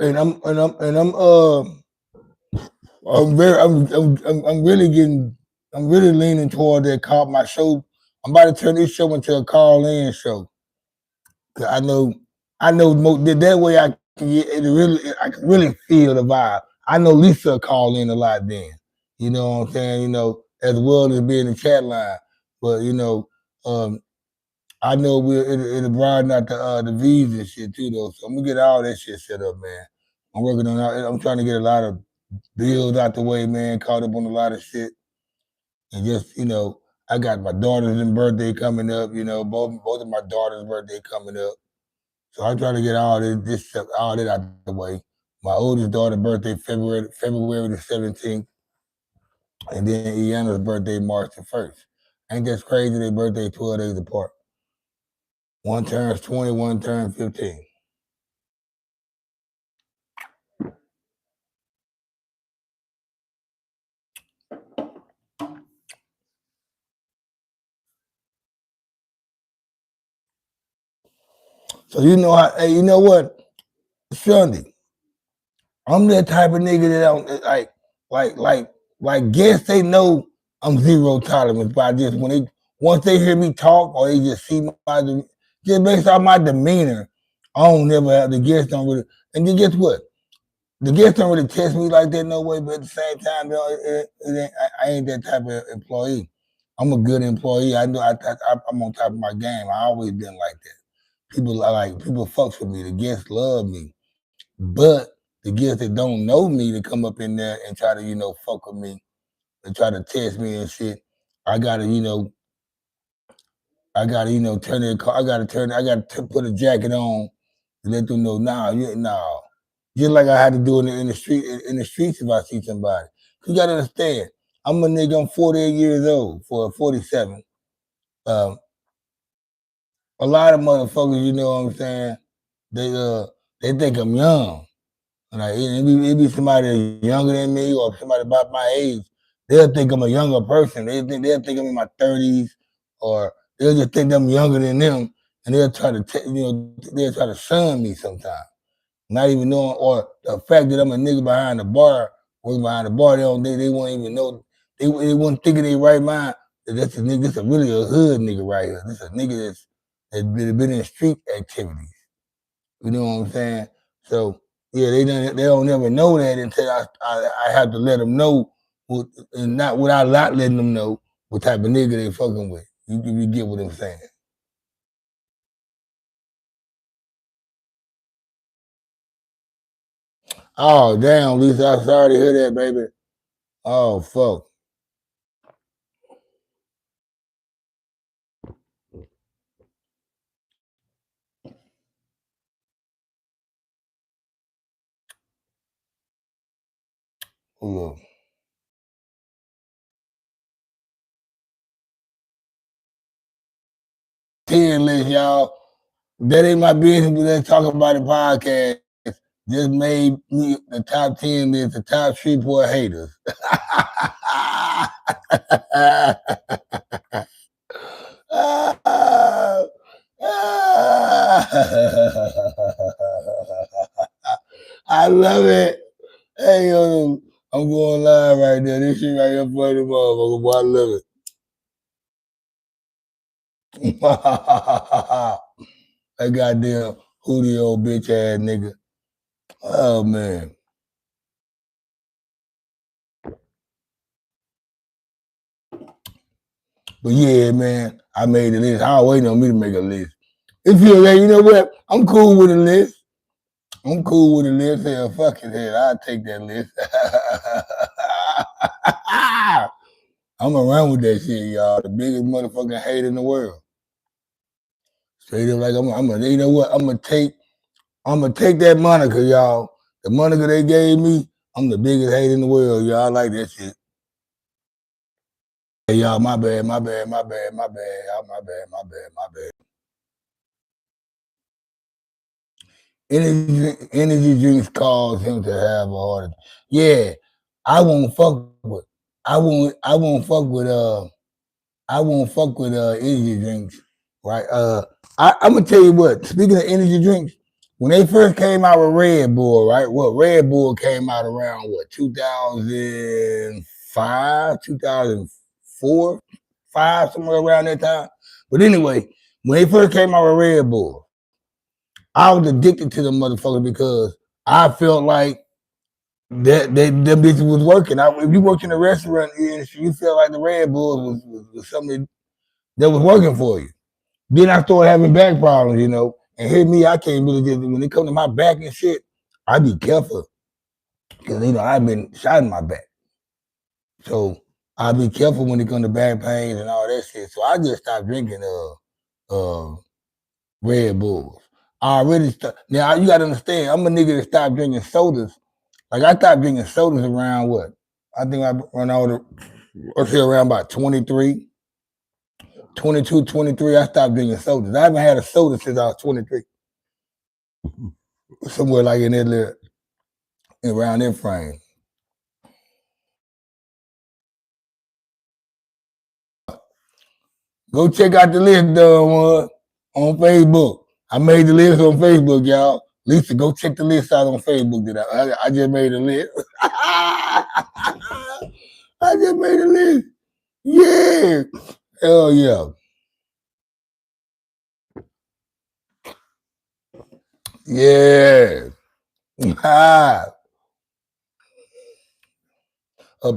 really I'm really leaning toward that call my show. I'm about to turn this show into a call-in show. Cause I know that way I can get it really, I can really feel the vibe. I know Lisa call in a lot then. You know what I'm saying? You know, as well as being in the chat line. But you know, I know it'll broaden out the V's and shit too though. So I'm gonna get all that shit set up, man. I'm working on I'm trying to get a lot of bills out the way, man, caught up on a lot of shit. And just, you know, I got my daughter's birthday coming up, you know, both of my daughter's birthday coming up. So I'm trying to get all that out the way. My oldest daughter's birthday February the 17th, and then Iana's birthday March the 1st. Ain't that crazy? Their birthday 12 days apart. One turns 20, one turns 15. So hey, you know what, Sunday, I'm that type of nigga that don't guess they know I'm zero tolerance, but I just once they hear me talk or they just see just based on my demeanor, I don't never have the guests don't really. And then guess what? The guests don't really test me like that no way, but at the same time, I ain't that type of employee. I'm a good employee. I know I'm on top of my game. I always been like that. People fucks with me. The guests love me. But the guests that don't know me to come up in there and try to, fuck with me and try to test me and shit, I gotta I gotta, turn their car. I gotta put a jacket on to let them know. Nah. Just like I had to do in the street, in the streets if I see somebody. You gotta understand. I'm a nigga. I'm 48 years old for 47. A lot of motherfuckers, you know what I'm saying? They think I'm young. Like it be somebody younger than me or somebody about my age. They'll think I'm a younger person. They'll think I'm in my 30s, or they'll just think I'm younger than them, and they'll try to they'll try to shun me sometimes. Not even knowing, or the fact that I'm a nigga behind the bar, working behind the bar, they won't even know. They won't think in their right mind that that's a nigga. This is really a hood nigga right here. This is a nigga that's been in street activities. You know what I'm saying? So yeah, they don't never know that until I have to let them know, and not without not letting them know what type of nigga they fucking with. You get what I'm saying? Oh damn, Lisa, I'm sorry to hear that, baby. Oh fuck. Hold up. 10 list, y'all. That ain't my business, but let's talk about the podcast. Just made me the top 10 list, the top Shreveport haters. I love it. Hey, yo, I'm going live right there. This shit right here for the motherfucker, boy. I love it. That goddamn hootie old bitch ass nigga. Oh, man. But yeah, man, I made a list. I was waiting on me to make a list. If you're there, you know what? I'm cool with a list. I'm cool with a list. Hell, fuck it. Hell, I'll take that list. I'm around with that shit, y'all. The biggest motherfucking hate in the world. Straight up, like you know what? I'm gonna take that moniker, y'all. The moniker they gave me. I'm the biggest hate in the world, y'all. I like that shit. Hey, y'all, my bad, my bad, my bad, my bad, y'all, my bad, my bad, my bad. Energy drinks cause him to have a heart attack. Yeah, I won't fuck with. I won't fuck with. I won't fuck with energy drinks, right? I'm gonna tell you what. Speaking of energy drinks, when they first came out with Red Bull, right? Well, Red Bull came out around what 2005, 2004, five, somewhere around that time. But anyway, when they first came out with Red Bull, I was addicted to the motherfucker because I felt like them bitches was working. If you work in the restaurant industry, you felt like the Red Bull was something that was working for you. Then I started having back problems, and hear me, I can't really just, when it comes to my back and shit, I be careful because I've been shot in my back, so I be careful when it comes to back pain and all that shit. So I just stopped drinking Red Bulls. I already now you gotta understand, I'm a nigga that stopped drinking sodas. Like I stopped drinking sodas around what? I think I run out of around about 23. 22, 23, I stopped drinking sodas. I haven't had a soda since I was 23. Somewhere like in that little, around that frame. Go check out the list, on Facebook. I made the list on Facebook, y'all. Lisa, go check the list out on Facebook. I just made a list. I just made a list. Yeah. Hell yeah. Yeah. a,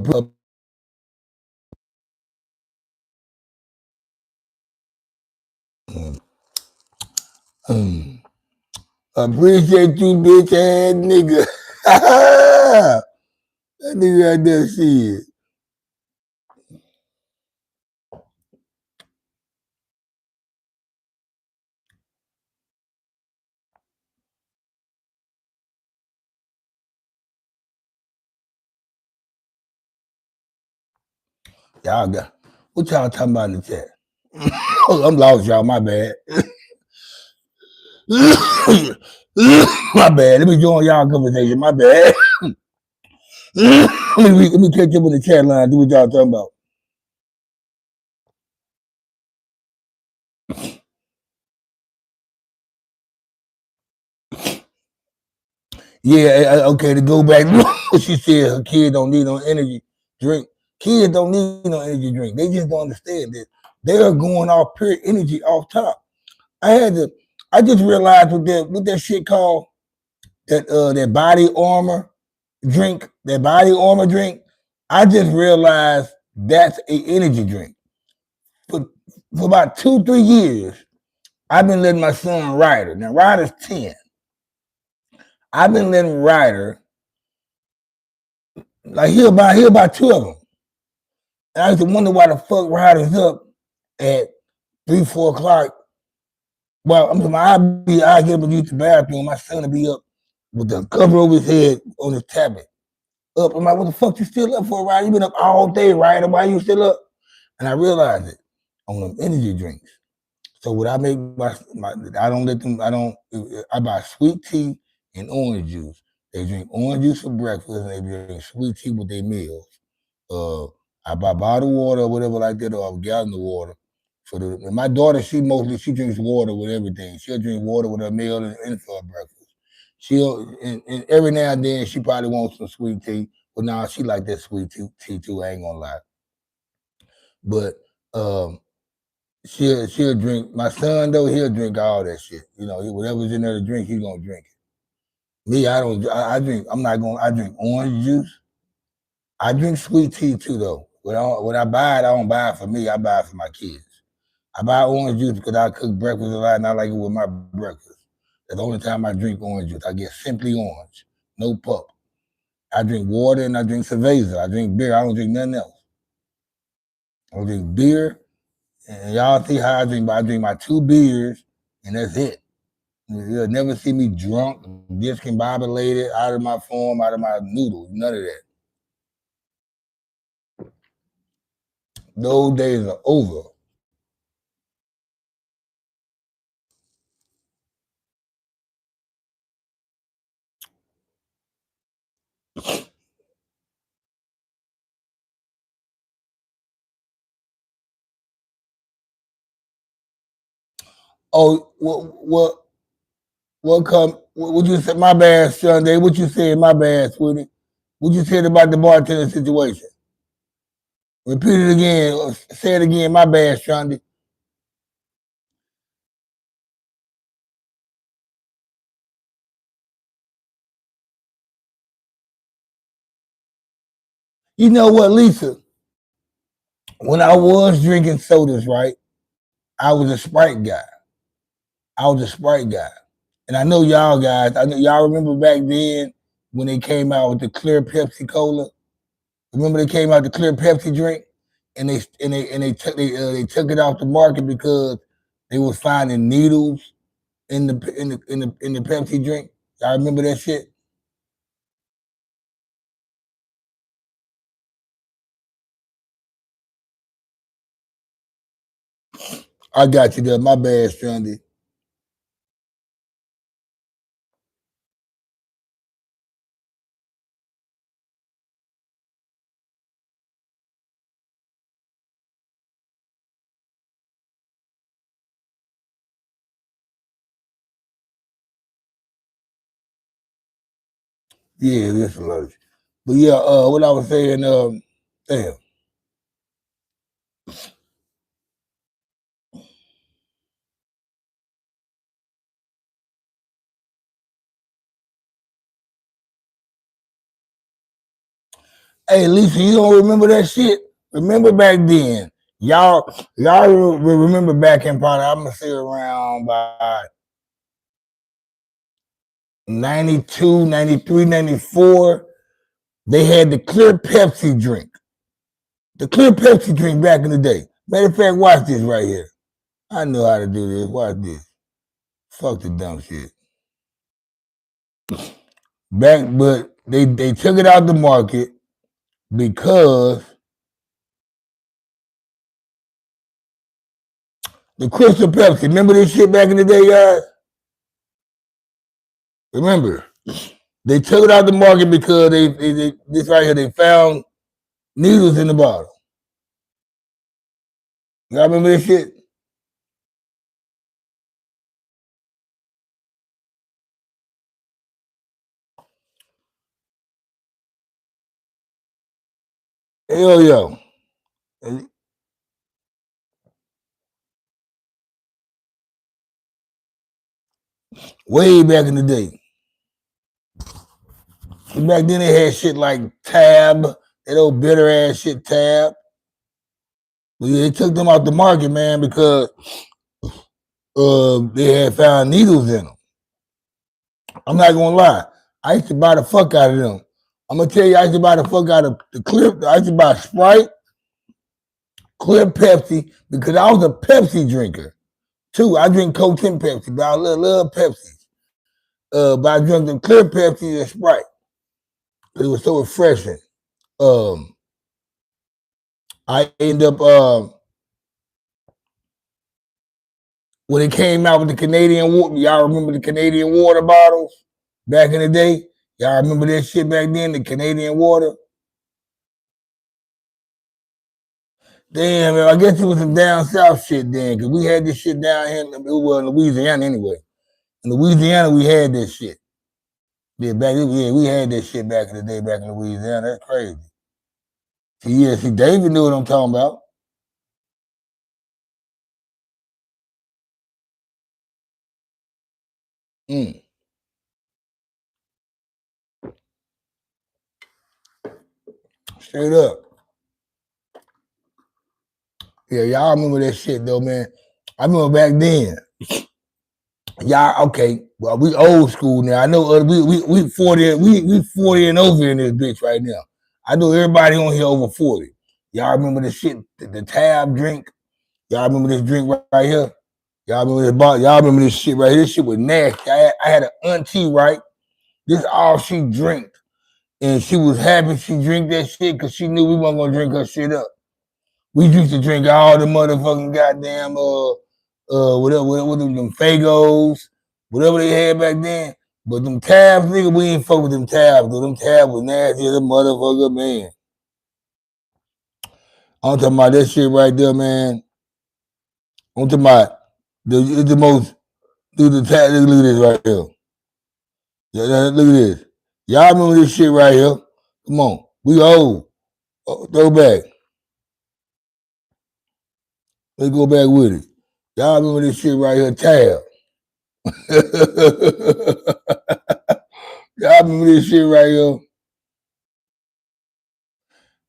appreciate you, bitch ass nigga. That nigga out there see it. Y'all got what y'all talking about in the chat? I'm lost, y'all. My bad. My bad. Let me join y'all conversation. My bad. let me catch up with the chat line. Do what y'all talking about. Yeah, okay, to go back, she said her kid don't need no energy drink. Kids don't need no energy drink. They just don't understand that they are going off pure energy off top. I just realized what that shit called, that body armor drink, I just realized that's an energy drink. For about 2-3 years, I've been letting my son Ryder. Now Ryder's 10. I've been letting Ryder, like he'll buy 2 of them. And I used to wonder why the fuck Ryder's up at 3-4 o'clock. Well, I'm talking, I get up and use the bathroom. My son will be up with the cover over his head on his tablet. Up, I'm like, what the fuck you still up for, Ryder? You been up all day, Ryder. Why you still up? And I realized it on them energy drinks. So what I make I don't let them. I buy sweet tea and orange juice. They drink orange juice for breakfast and they drink sweet tea with their meals. I buy bottled water or whatever like that, or a gallon of water. And my daughter, she drinks water with everything. She'll drink water with her meal and for her breakfast. And every now and then she probably wants some sweet tea, but now she like that sweet tea too. I ain't gonna lie. But she'll drink. My son though, he'll drink all that shit. You know, whatever's in there to drink, he's gonna drink it. Me, I don't. I drink. I drink orange juice. I drink sweet tea too though. When I buy it, I don't buy it for me. I buy it for my kids. I buy orange juice because I cook breakfast a lot and I like it with my breakfast. That's the only time I drink orange juice. I get simply orange, no pup. I drink water and I drink cerveza. I drink beer. I don't drink nothing else. I drink beer, and y'all see how I drink. But I drink my 2 beers, and that's it. You'll never see me drunk, discombobulated, out of my form, out of my noodles. None of that. Those days are over. Oh, what you said? My bad, Sunday. What you said? My bad, sweetie. What you said about the bartender situation? Repeat it again. Say it again. My bad, Sunday. You know what, Lisa? When I was drinking sodas, right, I was a Sprite guy. And I know y'all guys, I know y'all remember back then when they came out with the clear Pepsi Cola. Remember they came out the clear Pepsi drink, and they took it off the market because they was finding needles in the Pepsi drink. Y'all remember that shit? I got you there. My bad, Strandy. Yeah, this allergic. But yeah, what I was saying, damn. Hey, Lisa, you don't remember that shit? Remember back then? Y'all remember back in probably, I'm gonna say around by 92, 93, 94. They had the clear Pepsi drink. The clear Pepsi drink back in the day. Matter of fact, watch this right here. I know how to do this. Watch this. Fuck the dumb shit. But they took it out the market because The Crystal Pepsi. Remember this shit back in the day, guys? Remember, they took it out the market because they this right here, they found needles in the bottle. Y'all remember this shit? Hell yeah. Way back in the day. Back then they had shit like Tab, that old bitter ass shit Tab. But yeah, they took them out the market, man, because they had found needles in them. I'm not gonna lie. I used to buy the fuck out of them. I'm gonna tell you, I used to buy the fuck out of the Clip. I used to buy Sprite, Clear Pepsi, because I was a Pepsi drinker too. I drink Coke and Pepsi, but I love Pepsi. But I drank the Clear Pepsi and Sprite. It was so refreshing. I ended up when it came out with the Canadian water. Y'all remember the Canadian water bottles back in the day? Y'all remember that shit back then, the Canadian water? Damn, man, I guess it was some down south shit then, because we had this shit down here in Louisiana anyway. In Louisiana, we had this shit. Yeah, we had this shit back in the day, back in Louisiana. That's crazy. See, David knew what I'm talking about. Straight up. Yeah, y'all remember that shit though, man. I remember back then. Y'all okay? Well, we old school now. I know we 40 we 40 and over in this bitch right now. I know everybody on here over 40. Y'all remember the shit, the Tab drink? Y'all remember this drink right here? Y'all remember this bottle? Y'all remember this shit right here? This shit was nasty. I had an auntie, right? This all she drank. And she was happy she drink that shit because she knew we weren't gonna drink her shit up. We used to drink all the motherfucking goddamn whatever them Fagos, whatever they had back then. But them Tabs, nigga, we ain't fuck with them Tabs. Though. Them Tabs was nasty as a motherfucker, man. I'm talking about that shit right there, man. I'm talking about the most. Look at this right here. Yeah, look at this. Y'all remember this shit right here? Come on, we old. Throw back. Let's go back with it. Y'all remember this shit right here, Tab. Y'all remember this shit right here?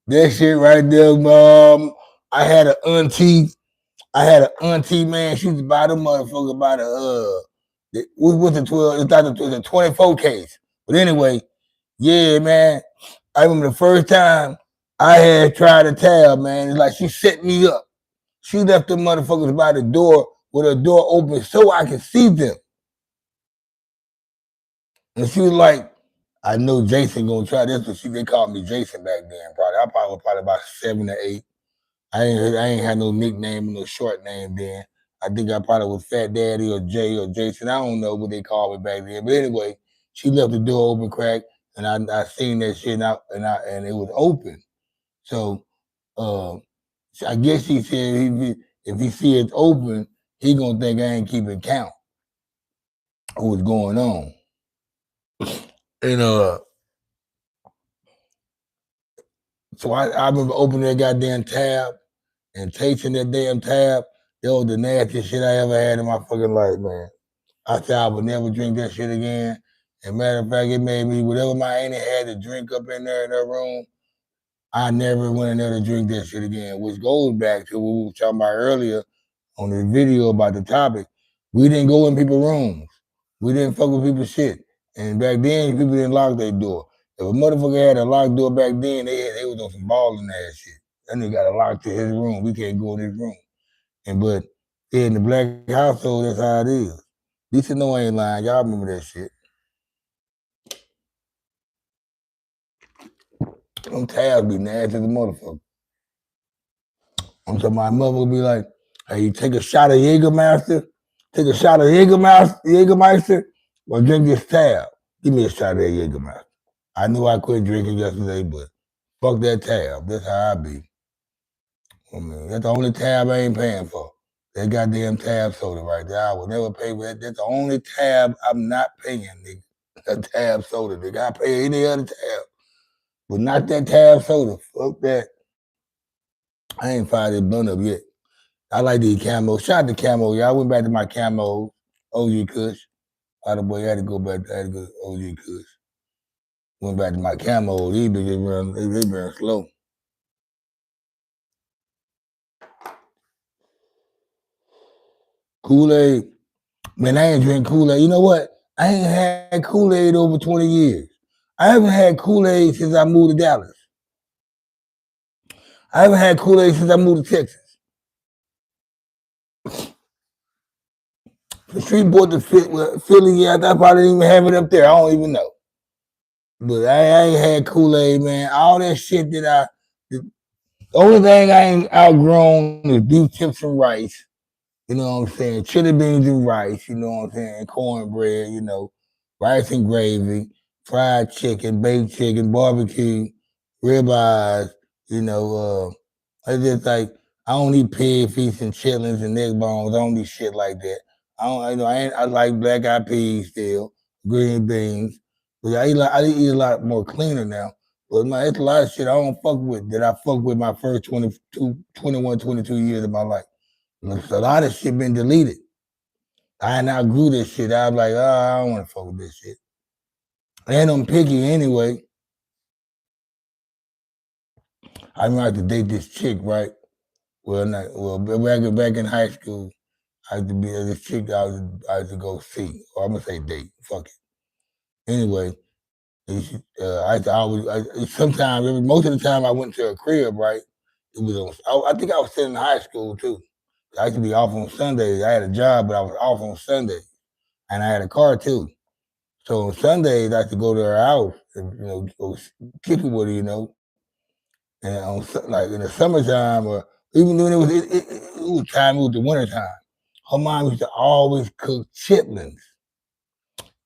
That shit right there, mom. I had an auntie. Man. She used to buy them motherfucker by what was the 12? It's not the 24 case. But anyway, yeah, man. I remember the first time I had tried a Tab, man. It's like she set me up. She left the motherfuckers by the door with her door open so I could see them. And she was like, I know Jason gonna try this, but they called me Jason back then. I was probably about 7 or 8. I ain't had no nickname, no short name then. I think I probably was Fat Daddy or Jay or Jason. I don't know what they called me back then. But anyway, she left the door open crack, and I seen that shit and it was open. So I guess she said if he see it open, he gonna think I ain't keeping count of what's going on. And so I remember opening that goddamn Tab and tasting that damn Tab. That was the nastiest shit I ever had in my fucking life, man. I said I would never drink that shit again. And matter of fact, it made me, whatever my auntie had to drink up in there in her room, I never went in there to drink that shit again, which goes back to what we were talking about earlier on the video about the topic. We didn't go in people's rooms. We didn't fuck with people's shit. And back then, people didn't lock their door. If a motherfucker had a locked door back then, they was on some balling ass shit. That nigga got a lock to his room. We can't go in his room. But in the black household, that's how it is. Lisa know I ain't lying. Y'all remember that shit. Them Tabs be nasty as a motherfucker. I'm talking my mother would be like, Hey, you take a shot of Jägermeister, Jägermeister, or drink this tab. Give me a shot of that Jägermeister. I knew I quit drinking yesterday, but fuck that tab. That's how I be. I mean, that's the only tab I ain't paying for. That goddamn tab soda right there. I will never pay for that. That's the only tab I'm not paying, nigga. A tab soda, nigga. I pay any other tab. But not that tab soda. Fuck that. I ain't fired this blunt up yet. I like these camo. Shout out to camo, y'all. I went back to my camo, OG Kush. By the way, I had to go back. I had to go to OG Kush. Went back to my camo. These bitches they been slow. Kool-Aid. Man, I ain't drink Kool-Aid. You know what? I ain't had Kool-Aid over 20 years. I haven't had Kool-Aid since I moved to Dallas. I haven't had Kool-Aid since I moved to Texas. The street board to Philly, yeah, I probably didn't even have it up there. I don't even know. But I ain't had Kool-Aid, man. All that shit the only thing I ain't outgrown is beef chips and rice. You know what I'm saying? Chili beans and rice, you know what I'm saying? Cornbread, rice and gravy, fried chicken, baked chicken, barbecue, ribeyes, I just like I don't eat pig feet and chitlins and neck bones. I don't eat shit like that. I like black eyed peas still, green beans. But I eat a lot more cleaner now. But it's a lot of shit I don't fuck with that I fuck with my first 21, 22 years of my life. A lot of shit been deleted. I now grew this shit. I was like, oh, I don't want to fuck with this shit. And I'm picky anyway. I remember I had to date this chick, right? Back in high school, I had to be this chick I had to go see. Or I'm gonna say date. Fuck it. Anyway, sometimes most of the time I went to a crib, right? It was I think I was still in high school too. I used to be off on Sundays. I had a job, but I was off on Sundays. And I had a car too. So on Sundays I used to go to her house and go kick it with her, And on like in the summertime or even when it was the winter time, her mom used to always cook chitlins.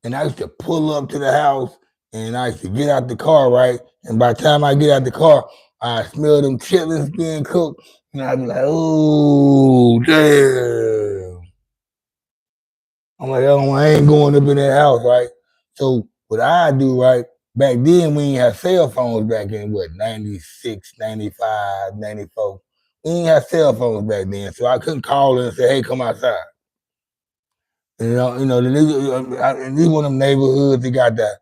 And I used to pull up to the house and I used to get out the car, right? And by the time I get out the car, I smell them chitlins being cooked, and I'd be like, oh, damn. I'm like, oh, I ain't going up in that house, right? So what I do, right, back then we didn't have cell phones back in, 96, 95, 94. We didn't have cell phones back then, so I couldn't call her and say, hey, come outside. And this one of them neighborhoods, they got their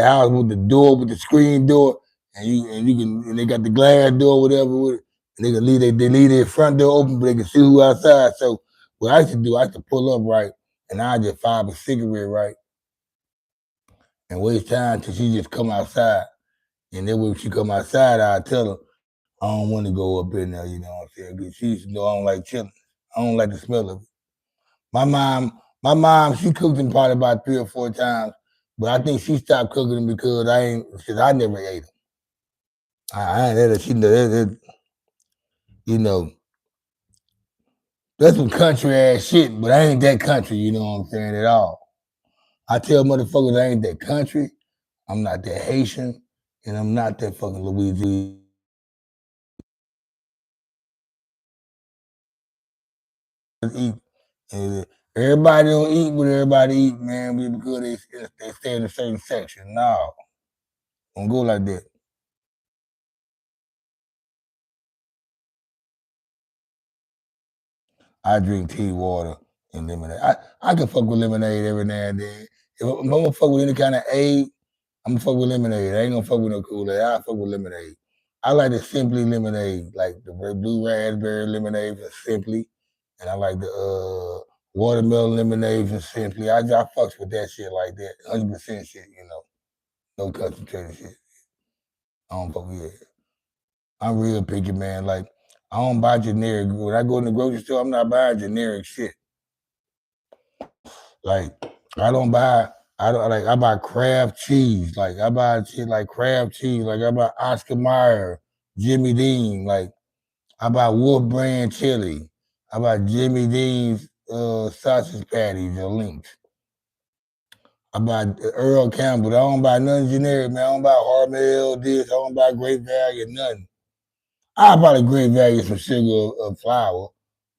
house with the door, with the screen door, and they got the glass door, whatever, with it, and they leave their front door open, but they can see who outside. So what I used to do, I used to pull up, right, and I just fire a cigarette, right, and waste time till she just come outside. And then when she come outside, I tell her, I don't want to go up in there, you know what I'm saying? Because she used to know I don't like chilling. I don't like the smell of it. My mom, she cooked them probably about 3 or 4 times, but I think she stopped cooking them because I never ate them. I ain't had it. That's some country ass shit, but I ain't that country, you know what I'm saying, at all. I tell motherfuckers I ain't that country, I'm not that Haitian, and I'm not that fucking Louisiana. Eat. And everybody don't eat what everybody eat, man, because they stay in a certain section. No, don't go like that. I drink tea, water, and lemonade. I can fuck with lemonade every now and then. If I'm gonna fuck with any kind of aid, I'm gonna fuck with lemonade. I ain't gonna fuck with no Kool-Aid. I fuck with lemonade. I like the Simply lemonade, like the blue raspberry lemonade from Simply, and I like the watermelon lemonade from Simply. I fucks with that shit like that, 100% shit, no concentrated shit. I don't fuck with it. I'm real picky, man. Like I don't buy generic. When I go in the grocery store, I'm not buying generic shit. Like I buy Kraft cheese. Like I buy shit like Kraft cheese. Like I buy Oscar Mayer, Jimmy Dean. Like I buy Wolf brand chili. I buy Jimmy Dean's sausage patties or links. I buy Earl Campbell. I don't buy nothing generic, man. I don't buy Hormel, this. I don't buy Great Value, nothing. I buy the Great Value, some sugar or flour,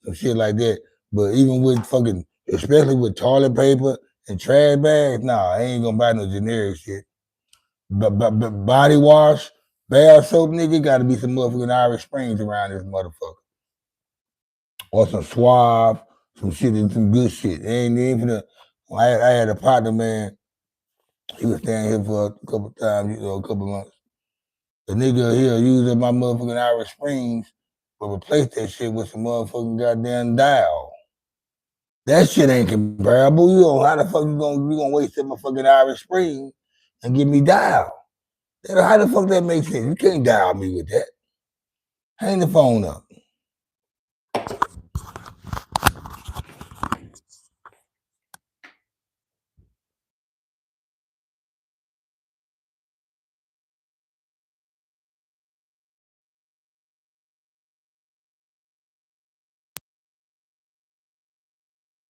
some shit like that. But even with fucking, especially with toilet paper and trash bags, nah, I ain't gonna buy no generic shit. But body wash, bath soap, nigga, gotta be some motherfucking Irish Springs around this motherfucker. Or some Suave, some shit, and some good shit. Ain't even I had a partner, man. He was staying here for a couple times, a couple months. The nigga here using my motherfucking Irish Springs, but replace that shit with some motherfucking goddamn dial. That shit ain't comparable. You know how the fuck you gonna waste that motherfucking Irish Spring and give me dial? How the fuck that makes sense? You can't dial me with that. Hang the phone up.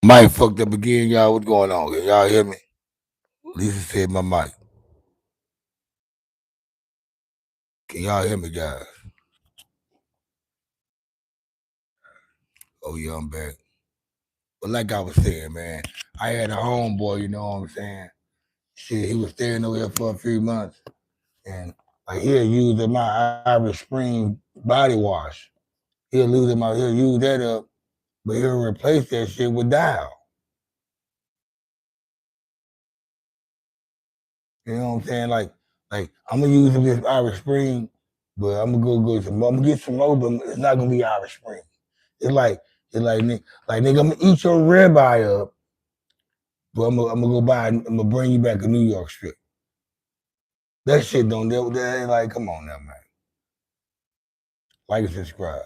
Mic fucked up again, y'all. What's going on? Can y'all hear me? Lisa said my mic. Can y'all hear me, guys? Oh yeah, I'm back. But like I was saying, man, I had a homeboy, you know what I'm saying? Shit, he was staying over here for a few months. And like he'll use my Irish Spring body wash. He'll use that up, but he'll replace that shit with dial. You know what I'm saying? Like I'm gonna use this Irish Spring, but I'm gonna get some more, but it's not gonna be Irish Spring. It's like nigga, I'm gonna eat your ribeye up, but I'm gonna bring you back a New York strip. That shit that ain't like, come on now, man. Like and subscribe.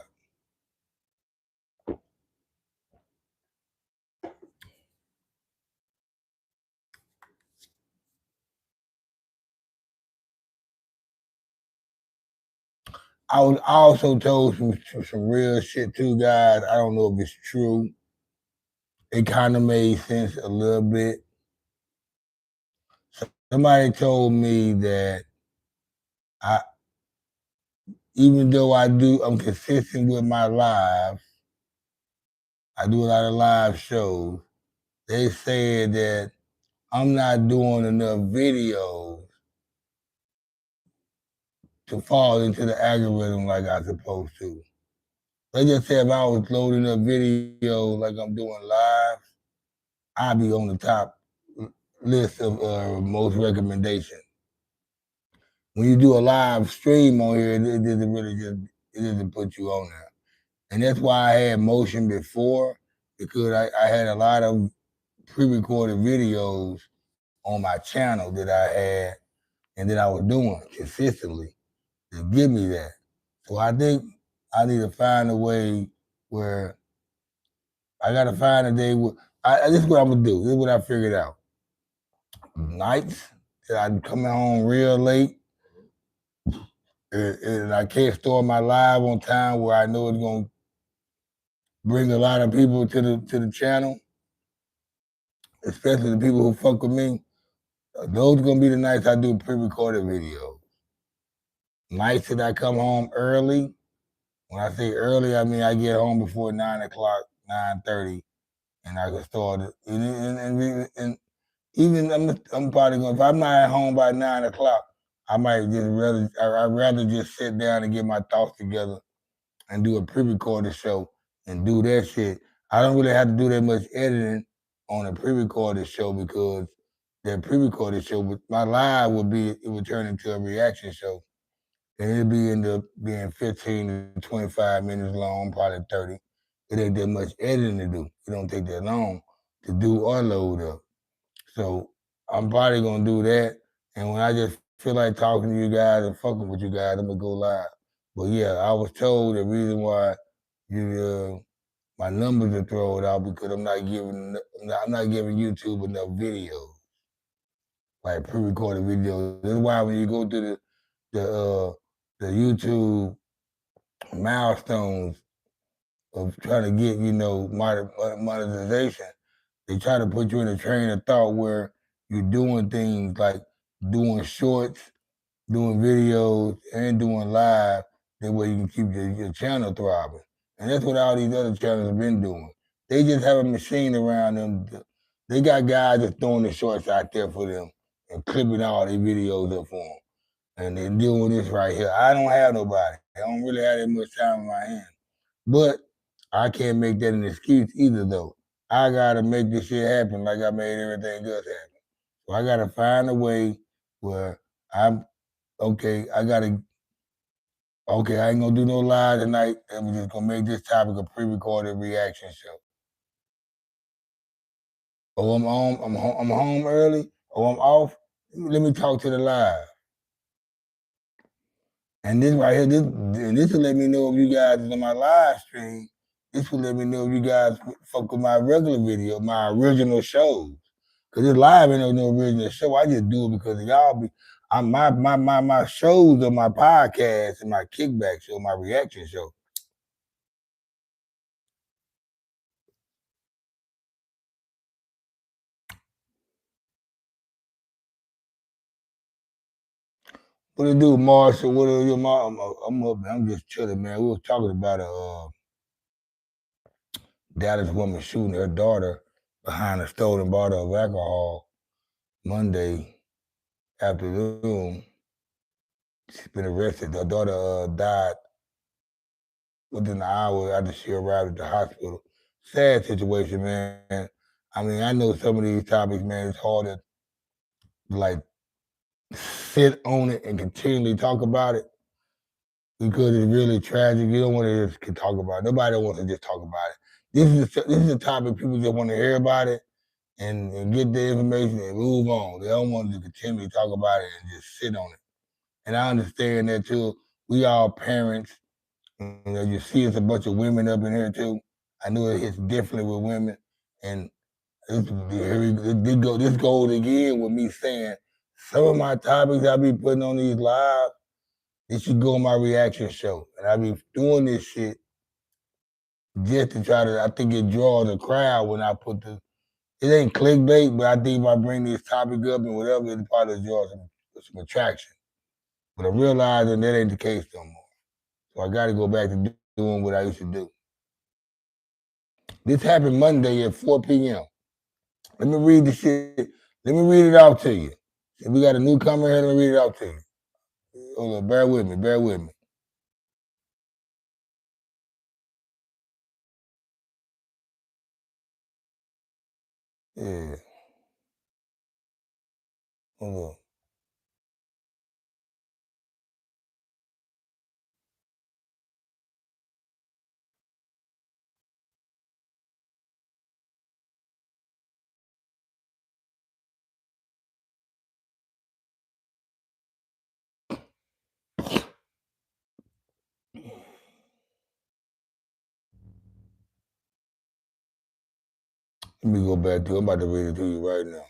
I was also told some real shit too, guys. I don't know if it's true. It kind of made sense a little bit. Somebody told me that even though I'm consistent with my lives, I do a lot of live shows. They said that I'm not doing enough videos to fall into the algorithm like I'm supposed to. They just said if I was loading up videos like I'm doing live, I'd be on the top list of most recommendations. When you do a live stream on here, it doesn't put you on there. And that's why I had motion before, because I had a lot of pre-recorded videos on my channel that I had and that I was doing consistently to give me that. So I think I need to find a way where I got to find a day where this is what I'm gonna do. This is what I figured out. Nights that I'm coming home real late and I can't store my live on time where I know it's gonna bring a lot of people to the channel, especially the people who fuck with me. Those are gonna be the nights I do pre-recorded videos. Nights that I come home early. When I say early, I mean I get home before 9:00, 9:30, and I can start it. And even I'm probably going, if I'm not at home by 9:00, I might I'd rather just sit down and get my thoughts together and do a pre-recorded show and do that shit. I don't really have to do that much editing on a pre-recorded show because that pre-recorded show, my live would turn into a reaction show. And it'd end up being 15 to 25 minutes long, probably 30. It ain't that much editing to do. It don't take that long to do or load up. So I'm probably gonna do that. And when I just feel like talking to you guys and fucking with you guys, I'm gonna go live. But yeah, I was told the reason why my numbers are thrown out because I'm not giving YouTube enough videos, like pre-recorded videos. That's why when you go to the YouTube milestones of trying to get, monetization. They try to put you in a train of thought where you're doing things like doing shorts, doing videos, and doing live. That way you can keep your channel thriving. And that's what all these other channels have been doing. They just have a machine around them. They got guys that's throwing the shorts out there for them and clipping all their videos up for them. And they're doing this right here. I don't have nobody. I don't really have that much time in my hands. But I can't make that an excuse either, though. I gotta make this shit happen like I made everything else happen. So I gotta find a way where I'm okay. I ain't gonna do no live tonight. I'm just gonna make this topic a pre-recorded reaction show. Oh, I'm home early. Oh, I'm off. Let me talk to the live. And this right here, this will let me know if you guys is on my live stream. This will let me know if you guys fuck with my regular video, my original shows. Cause this live ain't no original show. I just do it because y'all be. My shows are my podcast and my kickback show, my reaction show. What it do, Marshall? What are you, I'm just chilling, man. We was talking about a Dallas woman shooting her daughter behind a stolen bottle of alcohol Monday afternoon. She's been arrested. Her daughter died within an hour after she arrived at the hospital. Sad situation, man. I mean, I know some of these topics, man, it's hard to like sit on it and continually talk about it because it's really tragic. You don't want to just talk about it. Nobody wants to just talk about it. This is a topic people just want to hear about it and get the information and move on. They don't want to continue to talk about it and just sit on it. And I understand that too. We all parents. You see, it's a bunch of women up in here too. I know it hits differently with women, and this goes again with me saying some of my topics I be putting on these live. It should go on my reaction show, and I be doing this shit just to try to. I think it draws a crowd when I put the. It ain't clickbait, but I think if I bring this topic up and whatever, it probably draws some attraction. But I'm realizing that ain't the case no more. So I got to go back to doing what I used to do. This happened Monday at 4 p.m. Let me read the shit. Let me read it out to you. If we got a newcomer here, let me read it out to you. Hold on, bear with me, bear with me. Yeah. Hold on. Let me go back to it. I'm about to read it to you right now.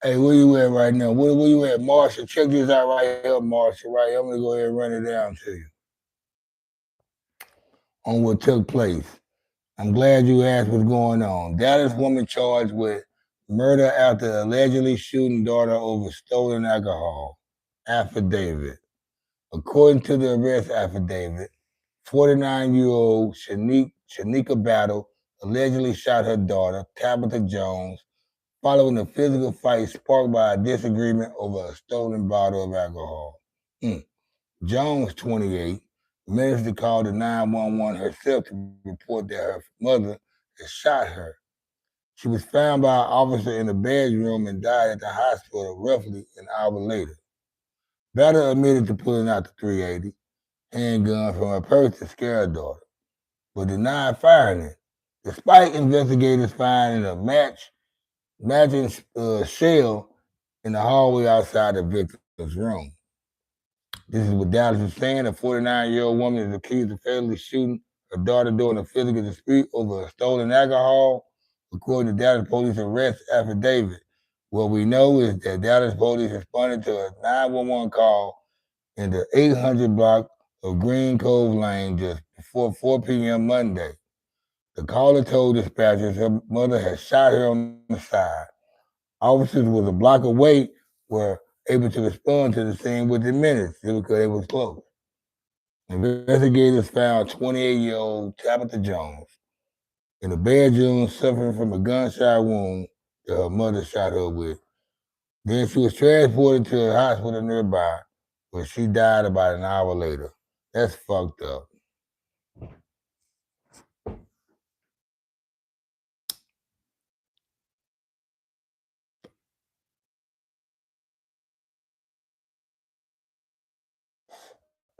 Hey, where you at right now? Where you at, Marshall? Check this out right here, Marshall. Right here. I'm gonna go ahead and run it down to you on what took place. I'm glad you asked what's going on. Dallas woman charged with murder after allegedly shooting daughter over stolen alcohol. Affidavit. According to the arrest affidavit, 49-year-old Shanika Battle allegedly shot her daughter, Tabitha Jones, following a physical fight sparked by a disagreement over a stolen bottle of alcohol. Jones, 28, managed to call the 911 herself to report that her mother had shot her. She was found by an officer in the bedroom and died at the hospital roughly an hour later. Battle admitted to pulling out the .380 handgun from her purse to scare her daughter, but denied firing it, despite investigators finding a matching shell in the hallway outside the victim's room. This is what Dallas is saying. A 49-year-old woman is accused of fatally shooting her daughter during a physical dispute over a stolen alcohol, according to Dallas police arrest affidavit. What we know is that Dallas police responded to a 911 call in the 800 block of Green Cove Lane just before 4 p.m. Monday. The caller told dispatchers her mother had shot her on the side. Officers was a block away were able to respond to the scene within minutes because it was close. Investigators found 28-year-old Tabitha Jones in a bedroom suffering from a gunshot wound that her mother shot her with. Then she was transported to a hospital nearby where she died about an hour later. That's fucked up.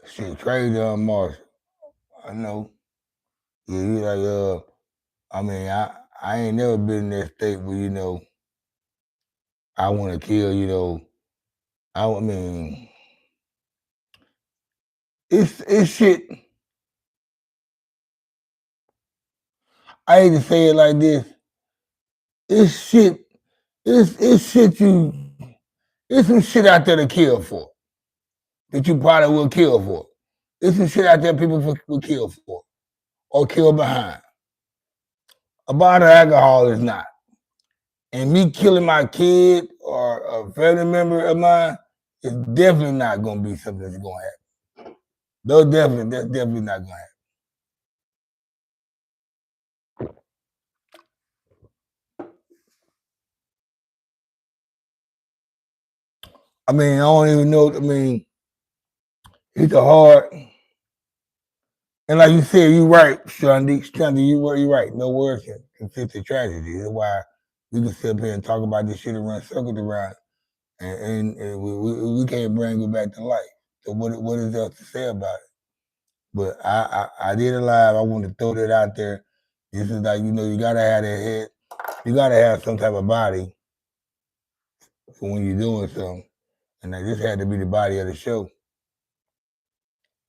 Shit, crazy on Marshall. I know. Yeah, you like I mean, I ain't never been in that state where, I want to kill, I mean, it's shit. I hate to say it like this. It's shit. It's shit it's some shit out there to kill for. That you probably will kill for. There's some shit out there people will kill for. Or kill behind. A bottle of alcohol is not. And me killing my kid or a family member of mine is definitely not going to be something that's going to happen. That's definitely not going to happen. I mean, I don't even know. I mean, it's a hard. And like you said, you're right, Shandy, you're right. No words can fit the tragedy. That's why we can sit up here and talk about this shit and run circles around, and we can't bring it back to life. So what is there to say about it? But I did it live. I want to throw that out there. This is like, you gotta have that head. You gotta have some type of body for when you're doing something. And like, this had to be the body of the show.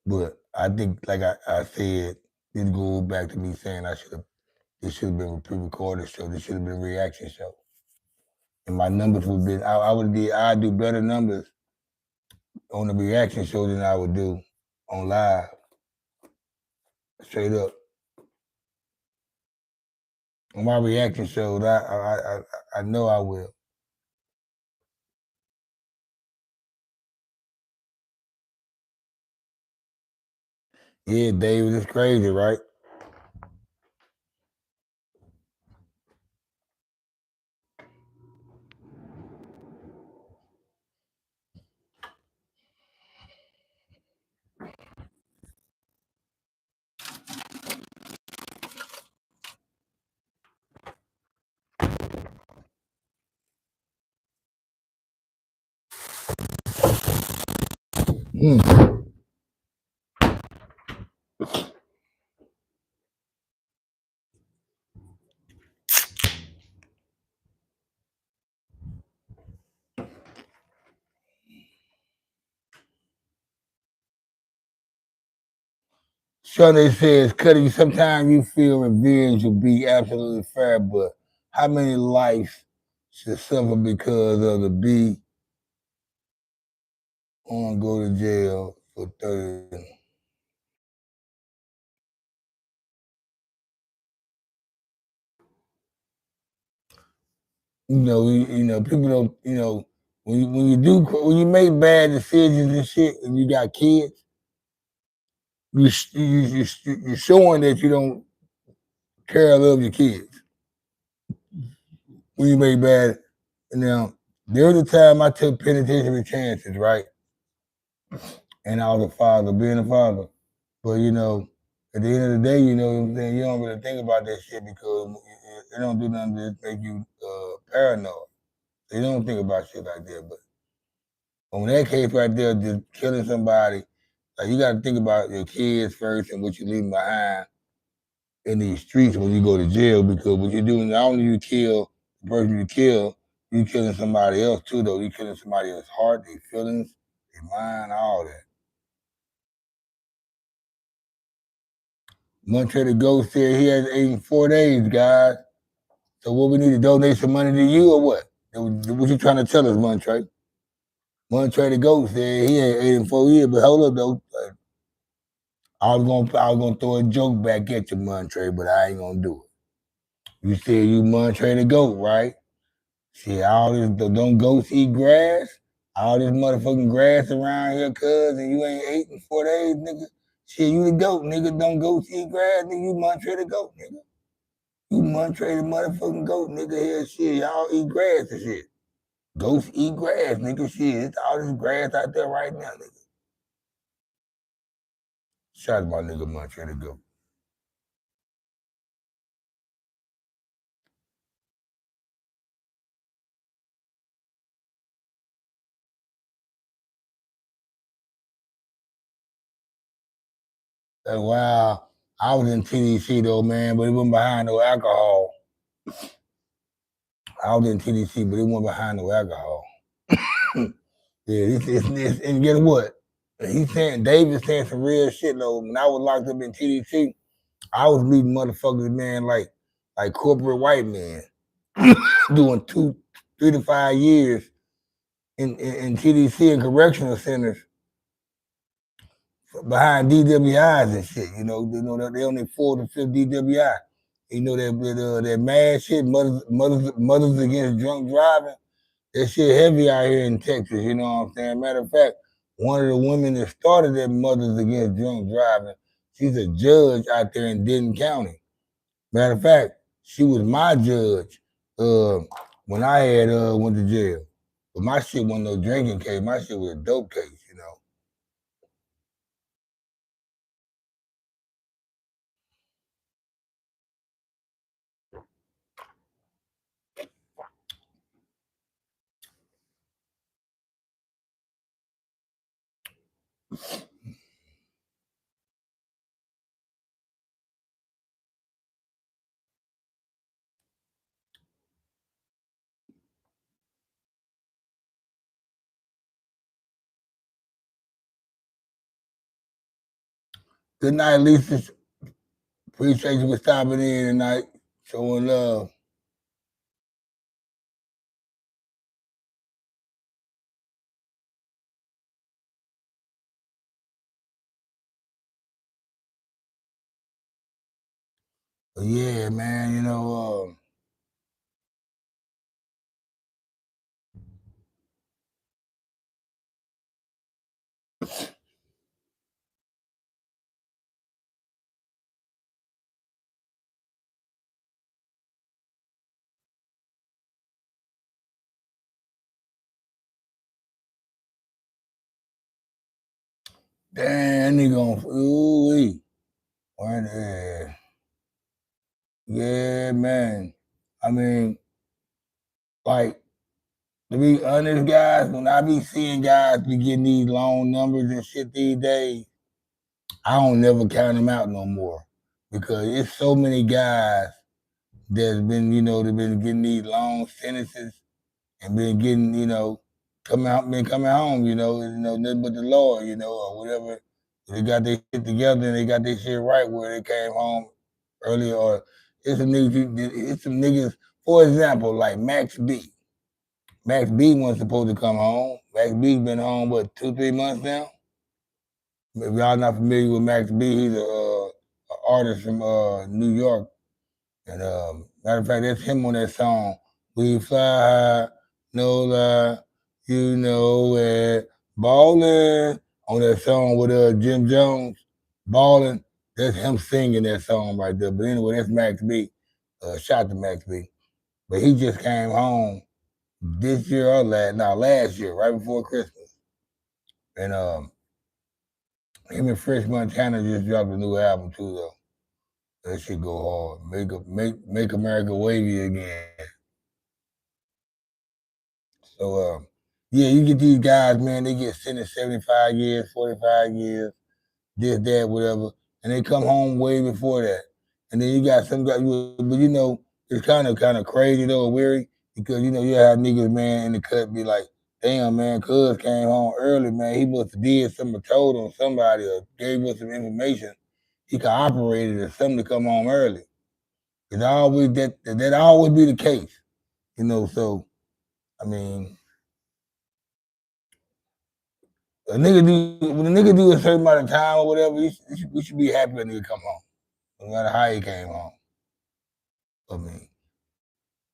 But I think, like I said, this goes back to me saying this should have been a pre-recorded show. This should have been a reaction show. And my numbers would have been, I'd do better numbers on the reaction show than I would do on live. Straight up. On my reaction shows, I know I will. Yeah, David, it's crazy, right? Sunday says, Cuddy, sometimes you feel revenge will be absolutely fair, but how many lives should suffer because of the B on go to jail for 30? People don't, when you make bad decisions and shit, and you got kids, you're showing that you don't care or love your kids. When you make bad, now there was a time I took penitentiary chances, right? And I was a father, being a father. But at the end of the day, you know what I'm saying, you don't really think about that shit because it don't do nothing to make you paranoid. So you don't think about shit like that. But on that case right there, just killing somebody, like you got to think about your kids first and what you leave behind in these streets when you go to jail. Because what you're doing, not only you kill the person you kill, you killing somebody else too. Though you killing somebody else's heart, their feelings, their mind, all that. Montre the Ghost said he has 84 days, guys. So what we need to donate some money to you or what? What you trying to tell us, Montre? Montre the Goat said he ain't 8 in 4 years, but hold up though. I was gonna throw a joke back at you, Montre, but I ain't gonna do it. You said you Montre the Goat, right? Shit, all this don't goats eat grass? All this motherfucking grass around here, cuz, and you ain't 8 in 4 days, nigga. Shit, you the goat, nigga. Don't goats eat grass, nigga. You Montre the Goat, nigga. You Montre the motherfucking goat, nigga. Here, shit, y'all eat grass and shit. Goats eat grass, nigga. Shit, it's all this grass out there right now, nigga. Shout out my nigga Montre the Goat. Wow, I was in TDC though, man, but it wasn't behind no alcohol. I was in TDC, but it wasn't behind no alcohol. Yeah, and guess what? He's saying David saying some real shit though. When I was locked up in TDC, I was meeting motherfuckers, man, like corporate white men doing 3 to 5 years in TDC and correctional centers behind DWIs and shit. You know they only 4th or 5th DWI. You know that mad shit, mothers against drunk driving. That shit heavy out here in Texas, you know what I'm saying? Matter of fact, one of the women that started that Mothers Against Drunk Driving, she's a judge out there in Denton County. Matter of fact, she was my judge when I had went to jail. But my shit wasn't no drinking case. My shit was a dope case, you know. Good night, Lisa. Appreciate you for stopping in tonight, showing love. But yeah, man, you know, damn, nigga on ooh-wee. Yeah, man. I mean, like, to be honest, guys, when I be seeing guys be getting these long numbers and shit these days, I don't never count them out no more. Because it's so many guys that's been, they've been getting these long sentences and been getting, been coming home, nothing but the Lord, or whatever. They got their shit together and they got their shit right where they came home earlier. Or it's some niggas, for example, like Max B. Max B wasn't supposed to come home. Max B's been home, what, 2, 3 months now? If y'all not familiar with Max B, he's a artist from New York. And matter of fact, that's him on that song. We fly high, no lie, you know it. Ballin' on that song with Jim Jones. Ballin', that's him singing that song right there. But anyway, that's Max B. Shout to Max B. But he just came home this year or last year, right before Christmas. And him and Fresh Montana just dropped a new album too, though. That shit go hard. Make America wavy again. So yeah, you get these guys, man, they get sentenced 75 years, 45 years, this, that, whatever, and they come home way before that. And then you got some guys, but it's kind of crazy though, weary, because you have niggas, man, in the cut be like, damn, man, cuz came home early, man. He must have did something, told on somebody, or gave us some information. He cooperated or something to come home early. It's always that always be the case, So I mean, A nigga do when a nigga do a certain amount of time or whatever, we should be happy when a nigga come home, no matter how he came home. I mean,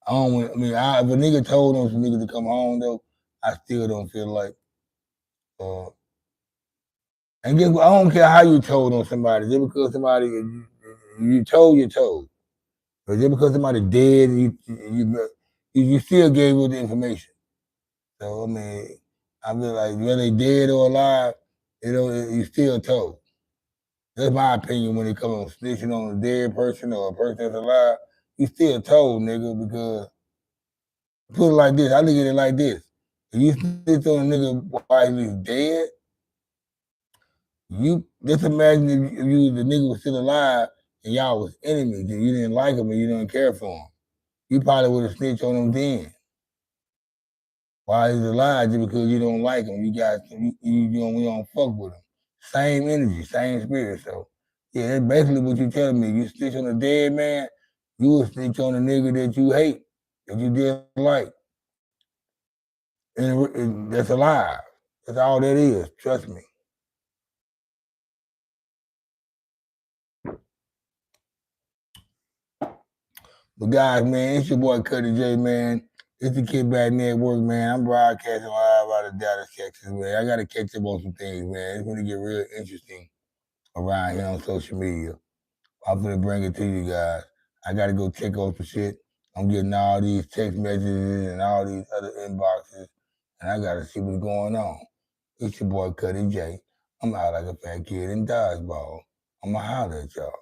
if a nigga told on some niggas to come home though, I still don't feel like. And guess what? I don't care how you told on somebody. Just because somebody you told. But just because somebody dead, you still gave us the information. So I mean, I feel like whether they dead or alive, you still told. That's my opinion when it comes to snitching on a dead person or a person that's alive. You still told, nigga, because put it like this. I look at it like this. If you snitch on a nigga while he's dead, you just imagine if the nigga was still alive and y'all was enemies and you didn't like him and you didn't care for him. You probably would have snitched on him then. While he's alive, just because you don't like him, we don't fuck with him. Same energy, same spirit. So yeah, that's basically what you're telling me. You snitch on a dead man, you will snitch on a nigga that you hate, that you didn't like. And that's alive. That's all that is. Trust me. But guys, man, it's your boy Cuddy J, man. It's the Kid Back Network, man. I'm broadcasting live out of Dallas, Texas, man. I gotta catch up on some things, man. It's gonna get real interesting around here on social media. I'm gonna bring it to you guys. I gotta go check on some shit. I'm getting all these text messages and all these other inboxes, and I gotta see what's going on. It's your boy Cuddy J. I'm out like a fat kid in dodgeball. I'ma holler at y'all.